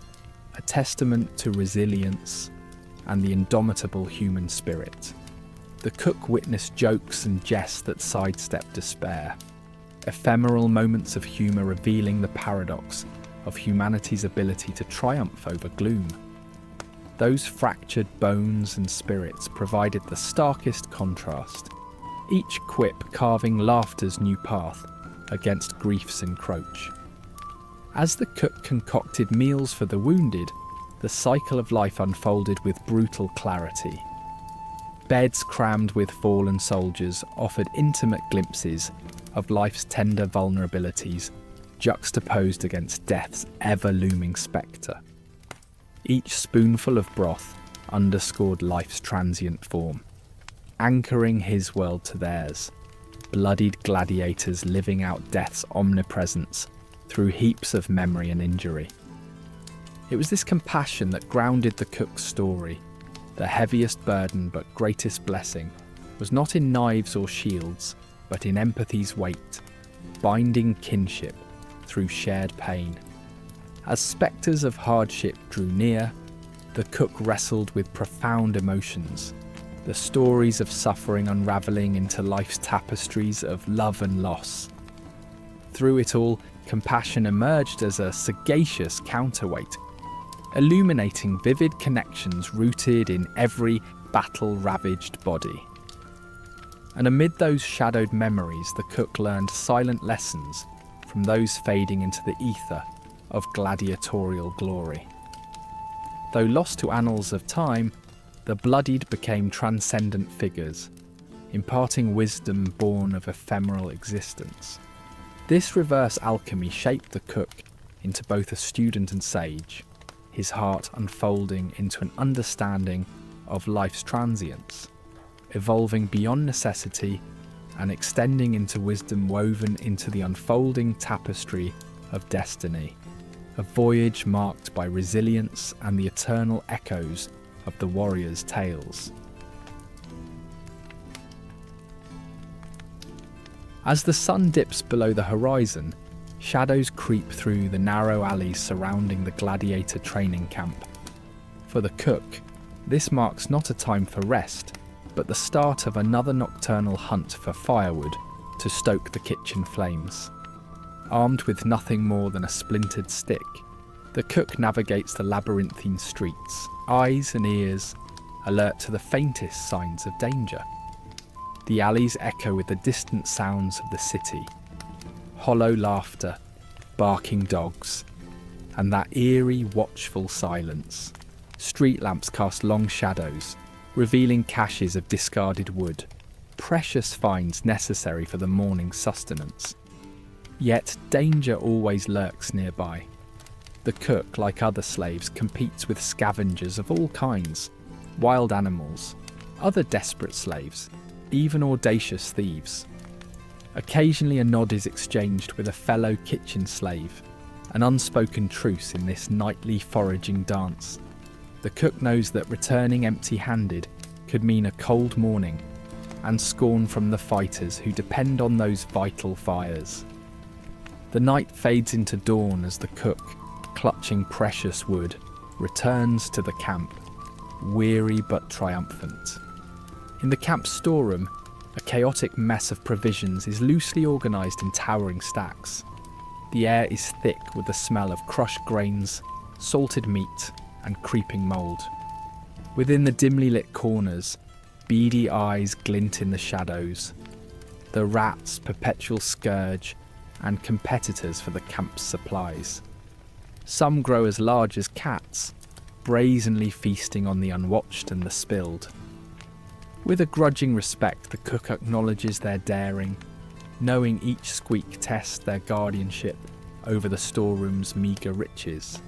a testament to resilience and the indomitable human spirit. The cook witnessed jokes and jests that sidestepped despair, ephemeral moments of humour revealing the paradox of humanity's ability to triumph over gloom. Those fractured bones and spirits provided the starkest contrast, each quip carving laughter's new path against grief's encroach. As the cook concocted meals for the wounded, the cycle of life unfolded with brutal clarity. Beds crammed with fallen soldiers offered intimate glimpses of life's tender vulnerabilities, juxtaposed against death's ever-looming spectre. Each spoonful of broth underscored life's transient form, anchoring his world to theirs, bloodied gladiators living out death's omnipresence through heaps of memory and injury. It was this compassion that grounded the cook's story. The heaviest burden but greatest blessing was not in knives or shields, but in empathy's weight, binding kinship through shared pain. As spectres of hardship drew near, the cook wrestled with profound emotions, the stories of suffering unravelling into life's tapestries of love and loss. Through it all, compassion emerged as a sagacious counterweight, illuminating vivid connections rooted in every battle-ravaged body. And amid those shadowed memories, the cook learned silent lessons from those fading into the ether of gladiatorial glory. Though lost to annals of time, the bloodied became transcendent figures, imparting wisdom born of ephemeral existence. This reverse alchemy shaped the cook into both a student and sage, his heart unfolding into an understanding of life's transience, evolving beyond necessity and extending into wisdom woven into the unfolding tapestry of destiny, a voyage marked by resilience and the eternal echoes of the warrior's tales. As the sun dips below the horizon, shadows creep through the narrow alleys surrounding the Gladiator training camp. For the cook, this marks not a time for rest, but the start of another nocturnal hunt for firewood to stoke the kitchen flames. Armed with nothing more than a splintered stick, the cook navigates the labyrinthine streets, eyes and ears alert to the faintest signs of danger. The alleys echo with the distant sounds of the city, hollow laughter, barking dogs, and that eerie, watchful silence. Street lamps cast long shadows, revealing caches of discarded wood, precious finds necessary for the morning's sustenance. Yet danger always lurks nearby. The cook, like other slaves, competes with scavengers of all kinds, wild animals, other desperate slaves, even audacious thieves. Occasionally a nod is exchanged with a fellow kitchen slave, an unspoken truce in this nightly foraging dance. The cook knows that returning empty-handed could mean a cold morning and scorn from the fighters who depend on those vital fires. The night fades into dawn as the cook, clutching precious wood, returns to the camp, weary but triumphant. In the camp's storeroom, a chaotic mess of provisions is loosely organised in towering stacks. The air is thick with the smell of crushed grains, salted meat, and creeping mould. Within the dimly lit corners, beady eyes glint in the shadows. The rats, perpetual scourge, and competitors for the camp's supplies. Some grow as large as cats, brazenly feasting on the unwatched and the spilled. With a grudging respect, the cook acknowledges their daring, knowing each squeak tests their guardianship over the storeroom's meagre riches.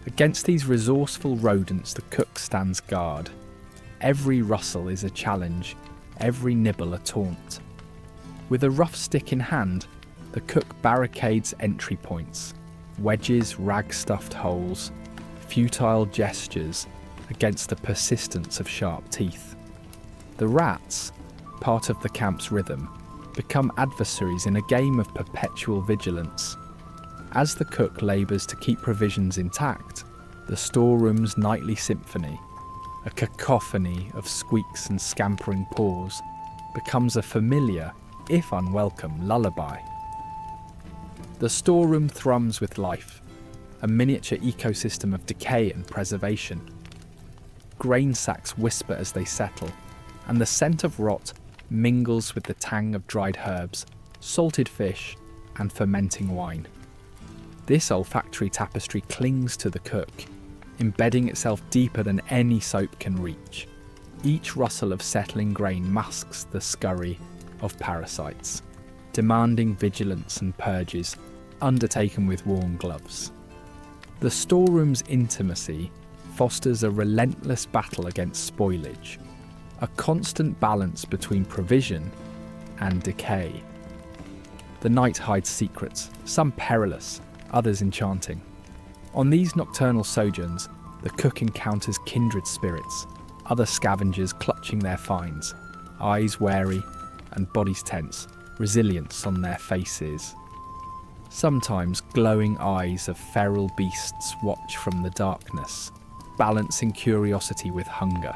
Against these resourceful rodents, the cook stands guard. Every rustle is a challenge, every nibble a taunt. With a rough stick in hand, the cook barricades entry points, wedges rag-stuffed holes, futile gestures against the persistence of sharp teeth. The rats, part of the camp's rhythm, become adversaries in a game of perpetual vigilance. As the cook labours to keep provisions intact, the storeroom's nightly symphony, a cacophony of squeaks and scampering paws, becomes a familiar, if unwelcome, lullaby. The storeroom thrums with life, a miniature ecosystem of decay and preservation. Grain sacks whisper as they settle, and the scent of rot mingles with the tang of dried herbs, salted fish, and fermenting wine. This olfactory tapestry clings to the cook, embedding itself deeper than any soap can reach. Each rustle of settling grain masks the scurry of parasites, demanding vigilance and purges, undertaken with worn gloves. The storeroom's intimacy fosters a relentless battle against spoilage, a constant balance between provision and decay. The night hides secrets, some perilous, others enchanting. On these nocturnal sojourns, the cook encounters kindred spirits, other scavengers clutching their finds, eyes wary and bodies tense, resilience on their faces. Sometimes glowing eyes of feral beasts watch from the darkness, balancing curiosity with hunger.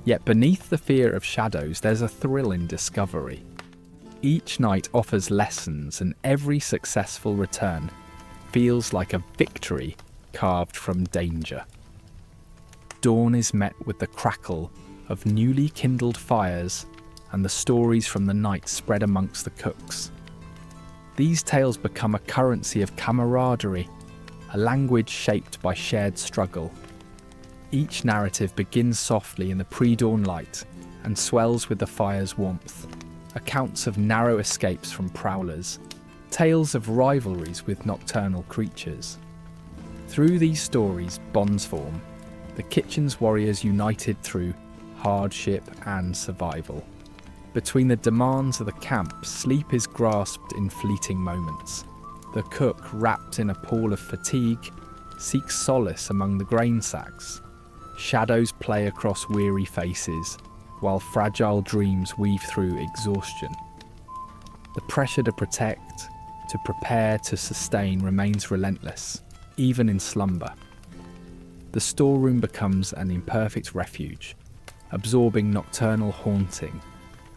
Yet beneath the fear of shadows, there's a thrill in discovery. Each night offers lessons, and every successful return feels like a victory carved from danger. Dawn is met with the crackle of newly kindled fires and the stories from the night spread amongst the cooks. These tales become a currency of camaraderie, a language shaped by shared struggle. Each narrative begins softly in the pre-dawn light and swells with the fire's warmth. Accounts of narrow escapes from prowlers, tales of rivalries with nocturnal creatures. Through these stories, bonds form, the kitchen's warriors united through hardship and survival. Between the demands of the camp, sleep is grasped in fleeting moments. The cook, wrapped in a pall of fatigue, seeks solace among the grain sacks. Shadows play across weary faces, while fragile dreams weave through exhaustion. The pressure to protect, to prepare, to sustain remains relentless, even in slumber. The storeroom becomes an imperfect refuge, absorbing nocturnal haunting.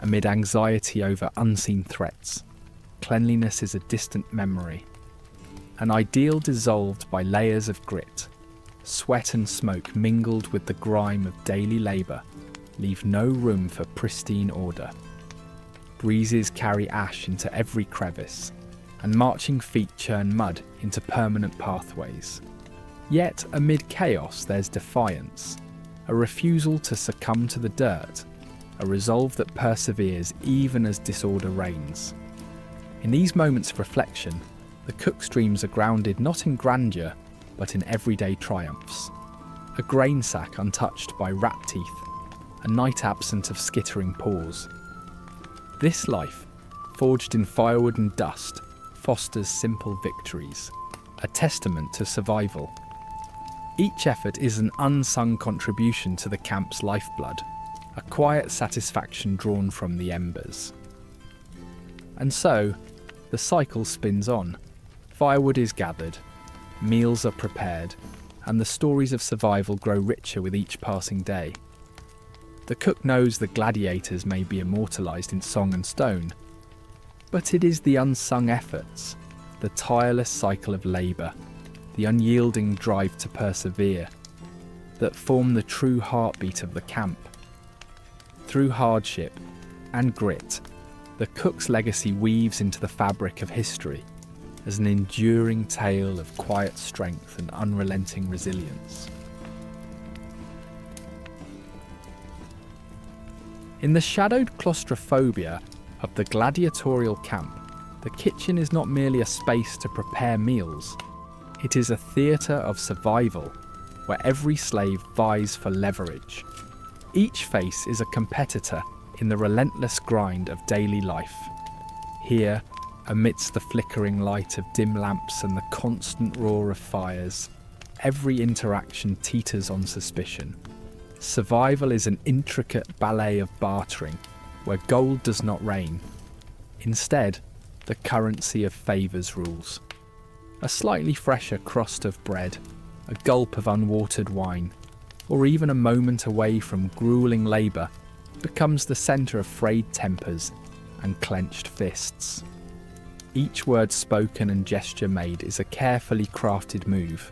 Amid anxiety over unseen threats, cleanliness is a distant memory, an ideal dissolved by layers of grit. Sweat and smoke mingled with the grime of daily labour leave no room for pristine order. Breezes carry ash into every crevice, and marching feet churn mud into permanent pathways. Yet, amid chaos, there's defiance, a refusal to succumb to the dirt, a resolve that perseveres even as disorder reigns. In these moments of reflection, the Cook's dreams are grounded not in grandeur, but in everyday triumphs. A grain sack untouched by rat teeth, a night absent of skittering paws. This life, forged in firewood and dust, fosters simple victories, a testament to survival. Each effort is an unsung contribution to the camp's lifeblood, a quiet satisfaction drawn from the embers. And so, the cycle spins on. Firewood is gathered, meals are prepared, and the stories of survival grow richer with each passing day. The cook knows the gladiators may be immortalised in song and stone, but it is the unsung efforts, the tireless cycle of labour, the unyielding drive to persevere, that form the true heartbeat of the camp. Through hardship and grit, the cook's legacy weaves into the fabric of history as an enduring tale of quiet strength and unrelenting resilience. In the shadowed claustrophobia of the gladiatorial camp, the kitchen is not merely a space to prepare meals. It is a theatre of survival, where every slave vies for leverage. Each face is a competitor in the relentless grind of daily life. Here, amidst the flickering light of dim lamps and the constant roar of fires, every interaction teeters on suspicion. Survival is an intricate ballet of bartering, where gold does not reign. Instead, the currency of favours rules. A slightly fresher crust of bread, a gulp of unwatered wine, or even a moment away from gruelling labour becomes the centre of frayed tempers and clenched fists. Each word spoken and gesture made is a carefully crafted move,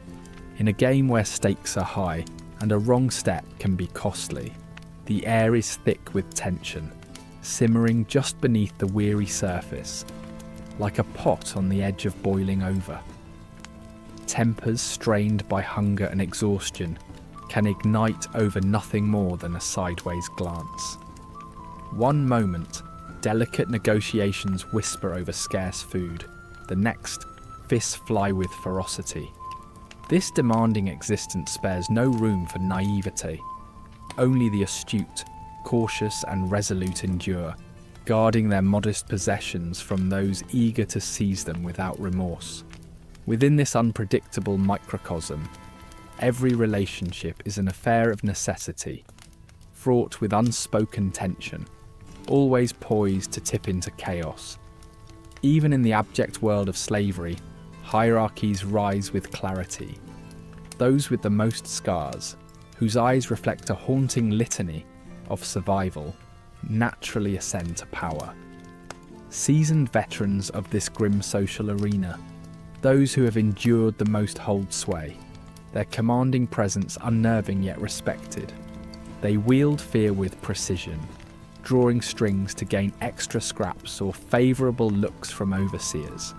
in a game where stakes are high and a wrong step can be costly. The air is thick with tension, simmering just beneath the weary surface, like a pot on the edge of boiling over. Tempers strained by hunger and exhaustion can ignite over nothing more than a sideways glance. One moment, delicate negotiations whisper over scarce food. The next, fists fly with ferocity. This demanding existence spares no room for naivete. Only the astute, cautious and resolute endure, guarding their modest possessions from those eager to seize them without remorse. Within this unpredictable microcosm, every relationship is an affair of necessity, fraught with unspoken tension, always poised to tip into chaos. Even in the abject world of slavery, hierarchies rise with clarity. Those with the most scars, whose eyes reflect a haunting litany of survival, naturally ascend to power. Seasoned veterans of this grim social arena, those who have endured the most hold sway, their commanding presence unnerving yet respected. They wield fear with precision, drawing strings to gain extra scraps or favourable looks from overseers.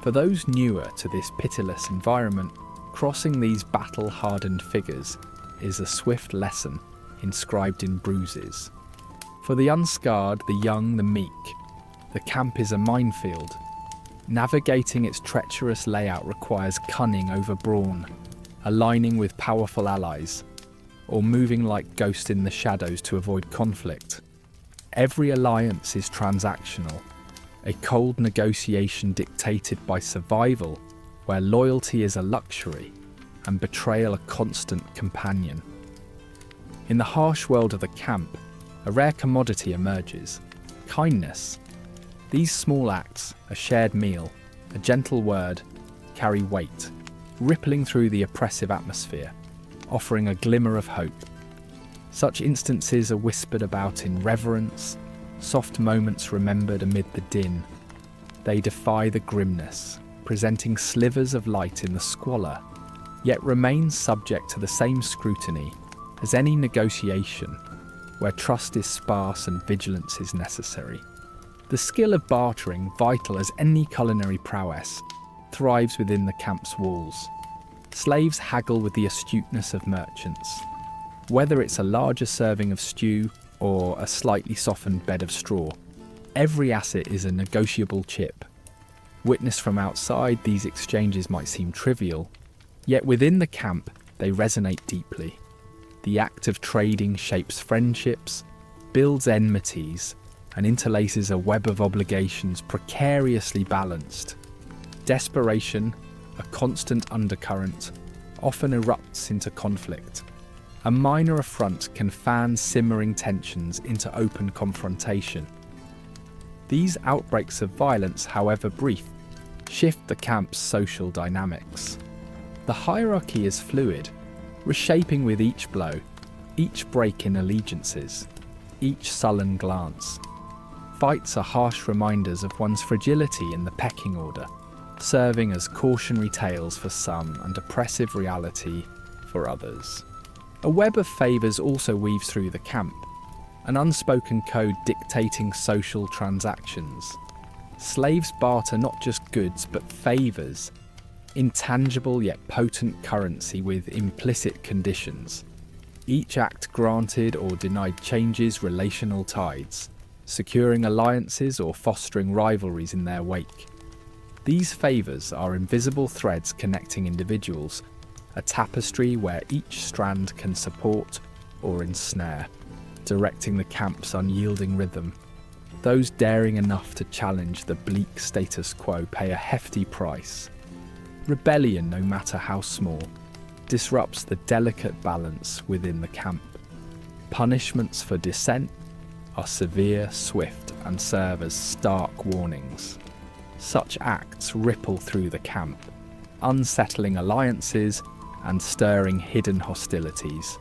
For those newer to this pitiless environment, crossing these battle-hardened figures is a swift lesson inscribed in bruises. For the unscarred, the young, the meek, the camp is a minefield. Navigating its treacherous layout requires cunning over brawn, aligning with powerful allies, or moving like ghosts in the shadows to avoid conflict. Every alliance is transactional, a cold negotiation dictated by survival, where loyalty is a luxury and betrayal a constant companion. In the harsh world of the camp, a rare commodity emerges: kindness. These small acts, a shared meal, a gentle word, carry weight, rippling through the oppressive atmosphere, offering a glimmer of hope. Such instances are whispered about in reverence, soft moments remembered amid the din. They defy the grimness, presenting slivers of light in the squalor, yet remain subject to the same scrutiny as any negotiation, where trust is sparse and vigilance is necessary. The skill of bartering, vital as any culinary prowess, thrives within the camp's walls. Slaves haggle with the astuteness of merchants. Whether it's a larger serving of stew or a slightly softened bed of straw, every asset is a negotiable chip. Witnessed from outside, these exchanges might seem trivial, yet within the camp they resonate deeply. The act of trading shapes friendships, builds enmities, and interlaces a web of obligations precariously balanced. Desperation, a constant undercurrent, often erupts into conflict. A minor affront can fan simmering tensions into open confrontation. These outbreaks of violence, however brief, shift the camp's social dynamics. The hierarchy is fluid, reshaping with each blow, each break in allegiances, each sullen glance. Fights are harsh reminders of one's fragility in the pecking order, serving as cautionary tales for some and oppressive reality for others. A web of favours also weaves through the camp, an unspoken code dictating social transactions. Slaves barter not just goods but favours, intangible yet potent currency with implicit conditions. Each act granted or denied changes relational tides, securing alliances or fostering rivalries in their wake. These favours are invisible threads connecting individuals, a tapestry where each strand can support or ensnare, directing the camp's unyielding rhythm. Those daring enough to challenge the bleak status quo pay a hefty price. Rebellion, no matter how small, disrupts the delicate balance within the camp. Punishments for dissent are severe, swift, and serve as stark warnings. Such acts ripple through the camp, unsettling alliances and stirring hidden hostilities,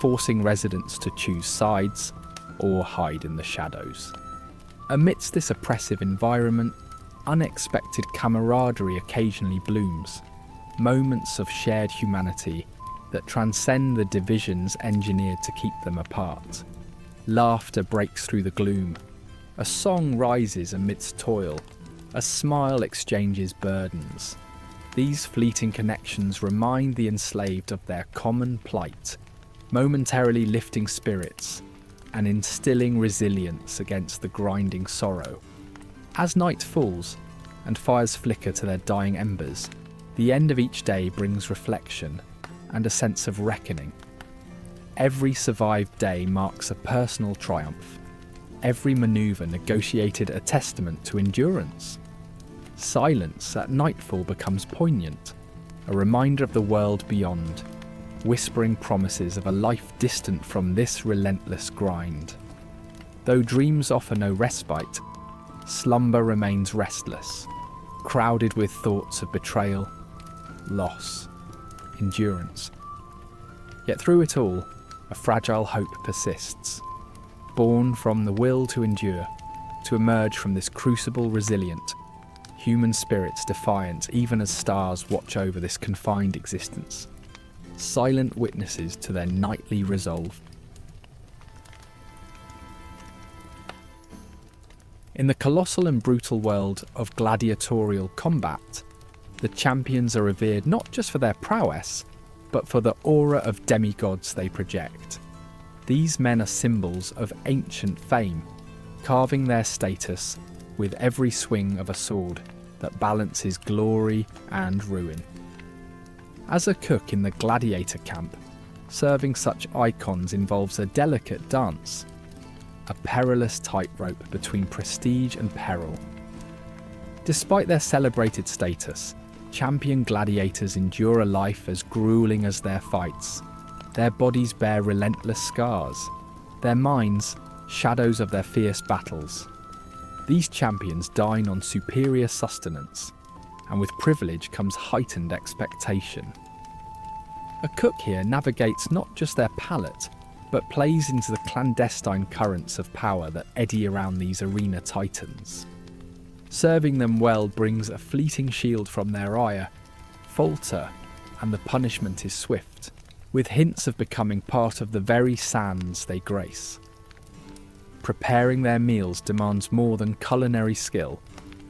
forcing residents to choose sides or hide in the shadows. Amidst this oppressive environment, unexpected camaraderie occasionally blooms, moments of shared humanity that transcend the divisions engineered to keep them apart. Laughter breaks through the gloom, a song rises amidst toil, a smile exchanges burdens. These fleeting connections remind the enslaved of their common plight, momentarily lifting spirits and instilling resilience against the grinding sorrow. As night falls and fires flicker to their dying embers, the end of each day brings reflection and a sense of reckoning. Every survived day marks a personal triumph. Every manoeuvre negotiated a testament to endurance. Silence at nightfall becomes poignant, a reminder of the world beyond, whispering promises of a life distant from this relentless grind. Though dreams offer no respite, slumber remains restless, crowded with thoughts of betrayal, loss, endurance. Yet through it all, a fragile hope persists, born from the will to endure, to emerge from this crucible resilient, human spirits defiant even as stars watch over this confined existence, silent witnesses to their nightly resolve. In the colossal and brutal world of gladiatorial combat, the champions are revered not just for their prowess, but for the aura of demigods they project. These men are symbols of ancient fame, carving their status with every swing of a sword that balances glory and ruin. As a cook in the Gladiator camp, serving such icons involves a delicate dance, a perilous tightrope between prestige and peril. Despite their celebrated status, champion gladiators endure a life as grueling as their fights. Their bodies bear relentless scars, their minds shadows of their fierce battles. These champions dine on superior sustenance, and with privilege comes heightened expectation. A cook here navigates not just their palate, but plays into the clandestine currents of power that eddy around these arena titans. Serving them well brings a fleeting shield from their ire, falter, and the punishment is swift, with hints of becoming part of the very sands they grace. Preparing their meals demands more than culinary skill.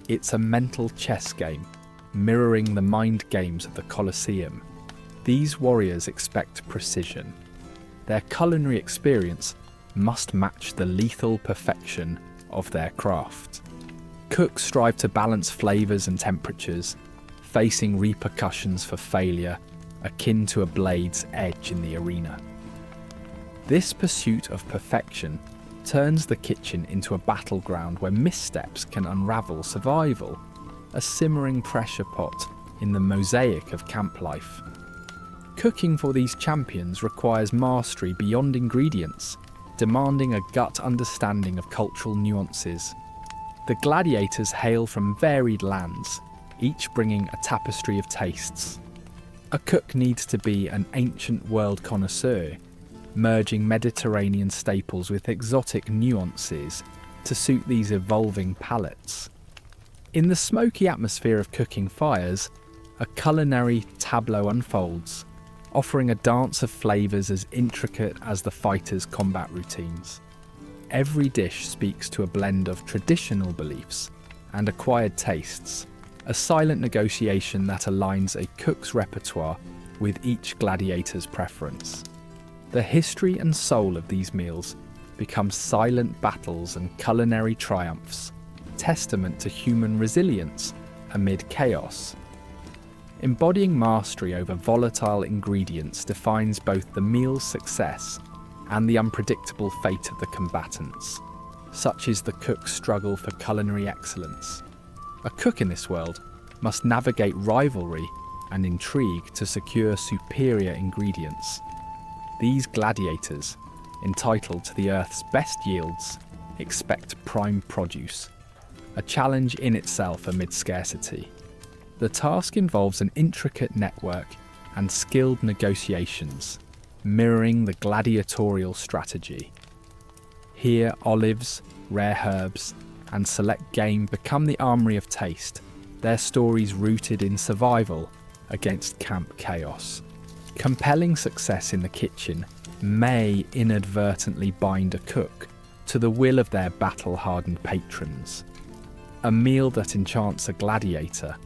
It's a mental chess game, mirroring the mind games of the Colosseum. These warriors expect precision. Their culinary experience must match the lethal perfection of their craft. Cooks strive to balance flavours and temperatures, facing repercussions for failure akin to a blade's edge in the arena. This pursuit of perfection turns the kitchen into a battleground where missteps can unravel survival, a simmering pressure pot in the mosaic of camp life. Cooking for these champions requires mastery beyond ingredients, demanding a gut understanding of cultural nuances. The gladiators hail from varied lands, each bringing a tapestry of tastes. A cook needs to be an ancient world connoisseur, merging Mediterranean staples with exotic nuances to suit these evolving palates. In the smoky atmosphere of cooking fires, a culinary tableau unfolds, offering a dance of flavours as intricate as the fighters' combat routines. Every dish speaks to a blend of traditional beliefs and acquired tastes, a silent negotiation that aligns a cook's repertoire with each gladiator's preference. The history and soul of these meals become silent battles and culinary triumphs, testament to human resilience amid chaos. Embodying mastery over volatile ingredients defines both the meal's success and the unpredictable fate of the combatants. Such is the cook's struggle for culinary excellence. A cook in this world must navigate rivalry and intrigue to secure superior ingredients. These gladiators, entitled to the Earth's best yields, expect prime produce, a challenge in itself amid scarcity. The task involves an intricate network and skilled negotiations, mirroring the gladiatorial strategy. Here, olives, rare herbs, and select game become the armoury of taste, their stories rooted in survival against camp chaos. Compelling success in the kitchen may inadvertently bind a cook to the will of their battle-hardened patrons. A meal that enchants a gladiator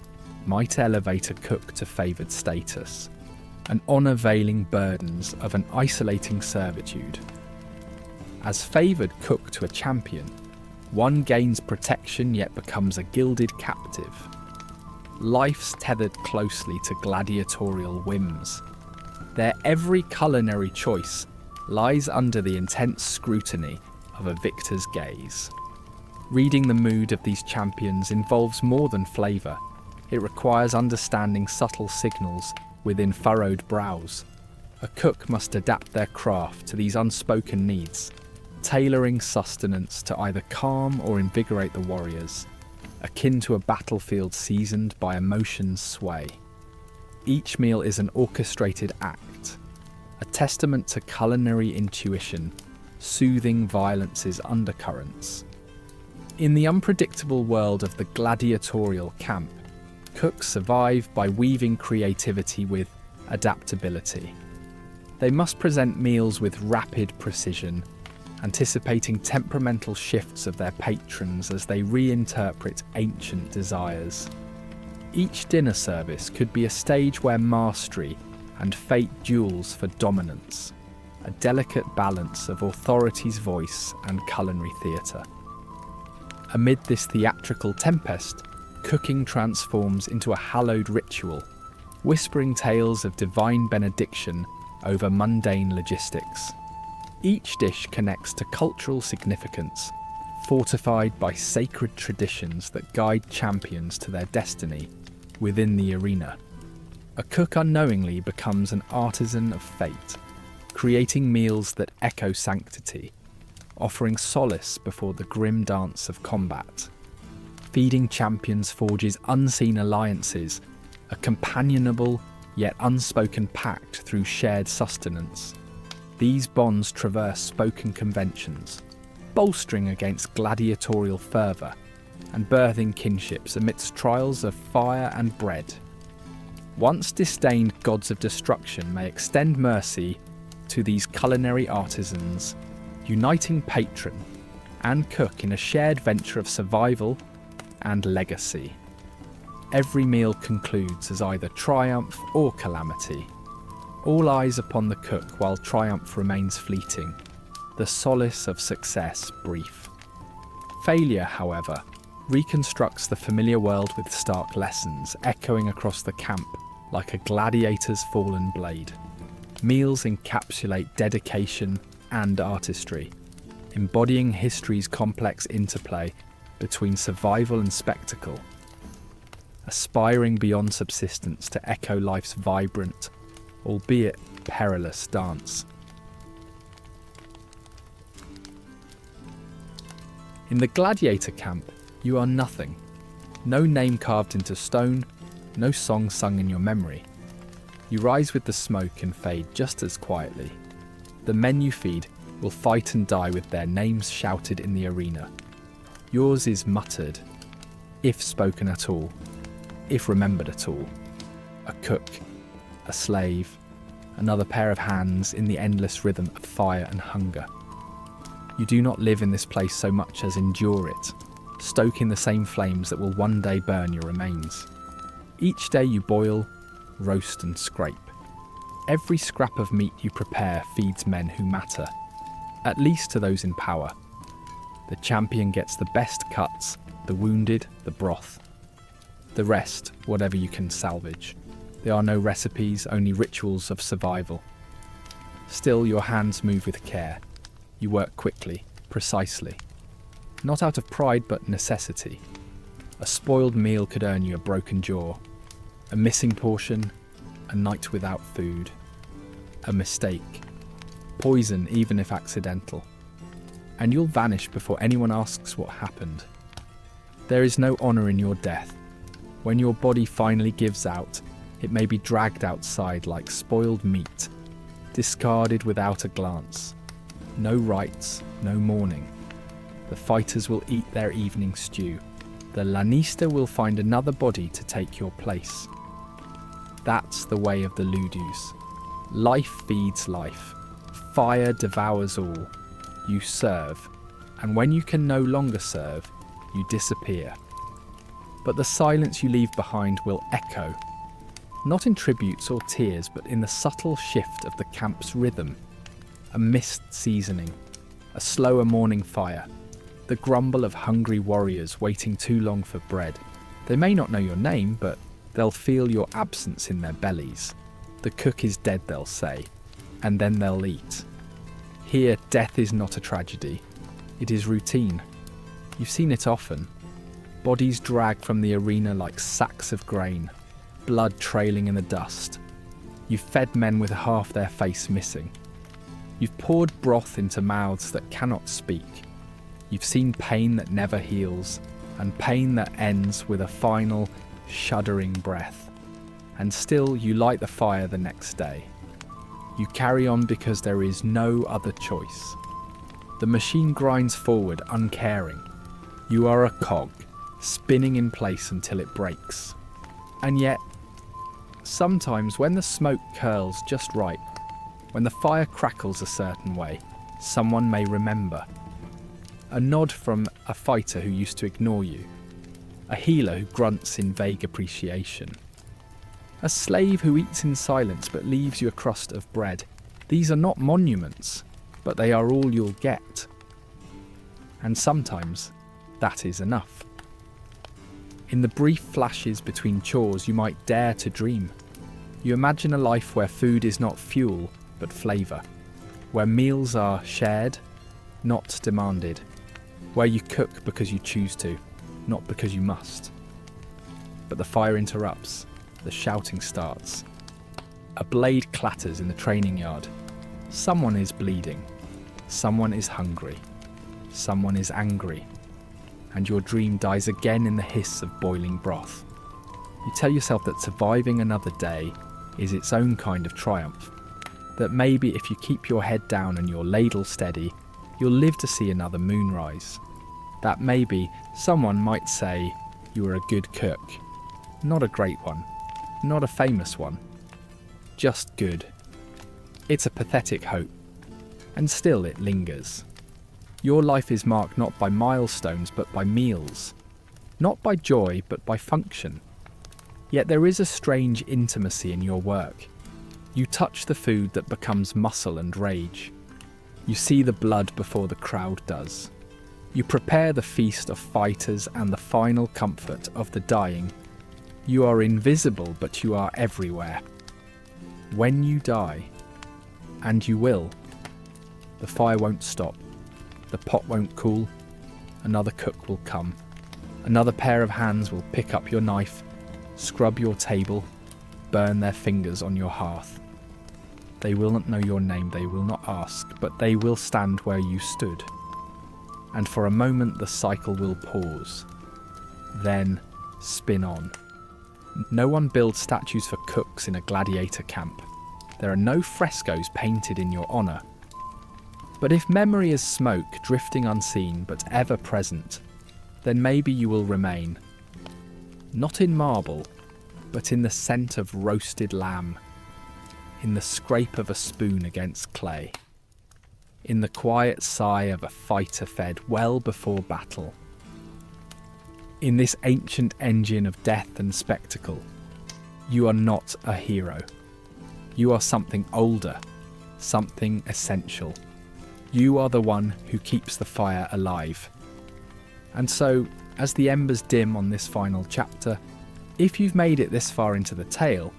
might elevate a cook to favoured status, an honour veiling burdens of an isolating servitude. As favoured cook to a champion, one gains protection yet becomes a gilded captive. Life's tethered closely to gladiatorial whims. Their every culinary choice lies under the intense scrutiny of a victor's gaze. Reading the mood of these champions involves more than flavour. It requires understanding subtle signals within furrowed brows. A cook must adapt their craft to these unspoken needs, tailoring sustenance to either calm or invigorate the warriors, akin to a battlefield seasoned by emotion's sway. Each meal is an orchestrated act, a testament to culinary intuition, soothing violence's undercurrents. In the unpredictable world of the gladiatorial camp, cooks survive by weaving creativity with adaptability. They must present meals with rapid precision, anticipating temperamental shifts of their patrons as they reinterpret ancient desires. Each dinner service could be a stage where mastery and fate duels for dominance, a delicate balance of authority's voice and culinary theatre. Amid this theatrical tempest, cooking transforms into a hallowed ritual, whispering tales of divine benediction over mundane logistics. Each dish connects to cultural significance, fortified by sacred traditions that guide champions to their destiny within the arena. A cook unknowingly becomes an artisan of fate, creating meals that echo sanctity, offering solace before the grim dance of combat. Feeding champions forges unseen alliances, a companionable yet unspoken pact through shared sustenance. These bonds traverse spoken conventions, bolstering against gladiatorial fervour and birthing kinships amidst trials of fire and bread. Once disdained gods of destruction may extend mercy to these culinary artisans, uniting patron and cook in a shared venture of survival and legacy. Every meal concludes as either triumph or calamity. All eyes upon the cook while triumph remains fleeting, the solace of success brief. Failure, however, reconstructs the familiar world with stark lessons echoing across the camp like a gladiator's fallen blade. Meals encapsulate dedication and artistry, embodying history's complex interplay between survival and spectacle, aspiring beyond subsistence to echo life's vibrant, albeit perilous dance. In the Gladiator camp, you are nothing. No name carved into stone, no song sung in your memory. You rise with the smoke and fade just as quietly. The men you feed will fight and die with their names shouted in the arena. Yours is muttered, if spoken at all, if remembered at all. A cook, a slave, another pair of hands in the endless rhythm of fire and hunger. You do not live in this place so much as endure it, stoking the same flames that will one day burn your remains. Each day you boil, roast and scrape. Every scrap of meat you prepare feeds men who matter, at least to those in power. The champion gets the best cuts, the wounded, the broth. The rest, whatever you can salvage. There are no recipes, only rituals of survival. Still, your hands move with care. You work quickly, precisely. Not out of pride, but necessity. A spoiled meal could earn you a broken jaw. A missing portion, a night without food. A mistake. Poison, even if accidental. And you'll vanish before anyone asks what happened. There is no honour in your death. When your body finally gives out, it may be dragged outside like spoiled meat, discarded without a glance. No rites, no mourning. The fighters will eat their evening stew. The lanista will find another body to take your place. That's the way of the Ludus. Life feeds life. Fire devours all. You serve, and when you can no longer serve, you disappear. But the silence you leave behind will echo, not in tributes or tears, but in the subtle shift of the camp's rhythm. A mist seasoning, a slower morning fire, the grumble of hungry warriors waiting too long for bread. They may not know your name, but they'll feel your absence in their bellies. The cook is dead, they'll say, and then they'll eat. Here, death is not a tragedy. It is routine. You've seen it often. Bodies dragged from the arena like sacks of grain, blood trailing in the dust. You've fed men with half their face missing. You've poured broth into mouths that cannot speak. You've seen pain that never heals, and pain that ends with a final, shuddering breath. And still you light the fire the next day. You carry on because there is no other choice. The machine grinds forward, uncaring. You are a cog, spinning in place until it breaks. And yet, sometimes when the smoke curls just right, when the fire crackles a certain way, someone may remember. A nod from a fighter who used to ignore you. A healer who grunts in vague appreciation. A slave who eats in silence but leaves you a crust of bread. These are not monuments, but they are all you'll get. And sometimes that is enough. In the brief flashes between chores, you might dare to dream. You imagine a life where food is not fuel, but flavour. Where meals are shared, not demanded. Where you cook because you choose to, not because you must. But the fire interrupts. The shouting starts. A blade clatters in the training yard. Someone is bleeding. Someone is hungry. Someone is angry. And your dream dies again in the hiss of boiling broth. You tell yourself that surviving another day is its own kind of triumph. That maybe if you keep your head down and your ladle steady, you'll live to see another moonrise. That maybe someone might say you were a good cook. Not a great one. Not a famous one. Just good. It's a pathetic hope. And still it lingers. Your life is marked not by milestones but by meals, not by joy but by function. Yet there is a strange intimacy in your work. You touch the food that becomes muscle and rage. You see the blood before the crowd does. You prepare the feast of fighters and the final comfort of the dying. You are invisible, but you are everywhere. When you die, and you will, the fire won't stop, the pot won't cool, another cook will come, another pair of hands will pick up your knife, scrub your table, burn their fingers on your hearth. They will not know your name, they will not ask, but they will stand where you stood. And for a moment the cycle will pause, then spin on. No one builds statues for cooks in a gladiator camp. There are no frescoes painted in your honour. But if memory is smoke, drifting unseen but ever present, then maybe you will remain. Not in marble, but in the scent of roasted lamb, in the scrape of a spoon against clay, in the quiet sigh of a fighter fed well before battle. In this ancient engine of death and spectacle, you are not a hero. You are something older, something essential. You are the one who keeps the fire alive. And so, as the embers dim on this final chapter, if you've made it this far into the tale,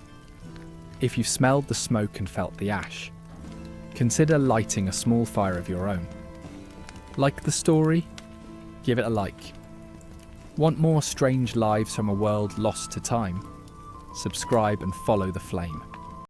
if you've smelled the smoke and felt the ash, consider lighting a small fire of your own. Like the story? Give it a like. Want more strange lives from a world lost to time? Subscribe and follow the flame.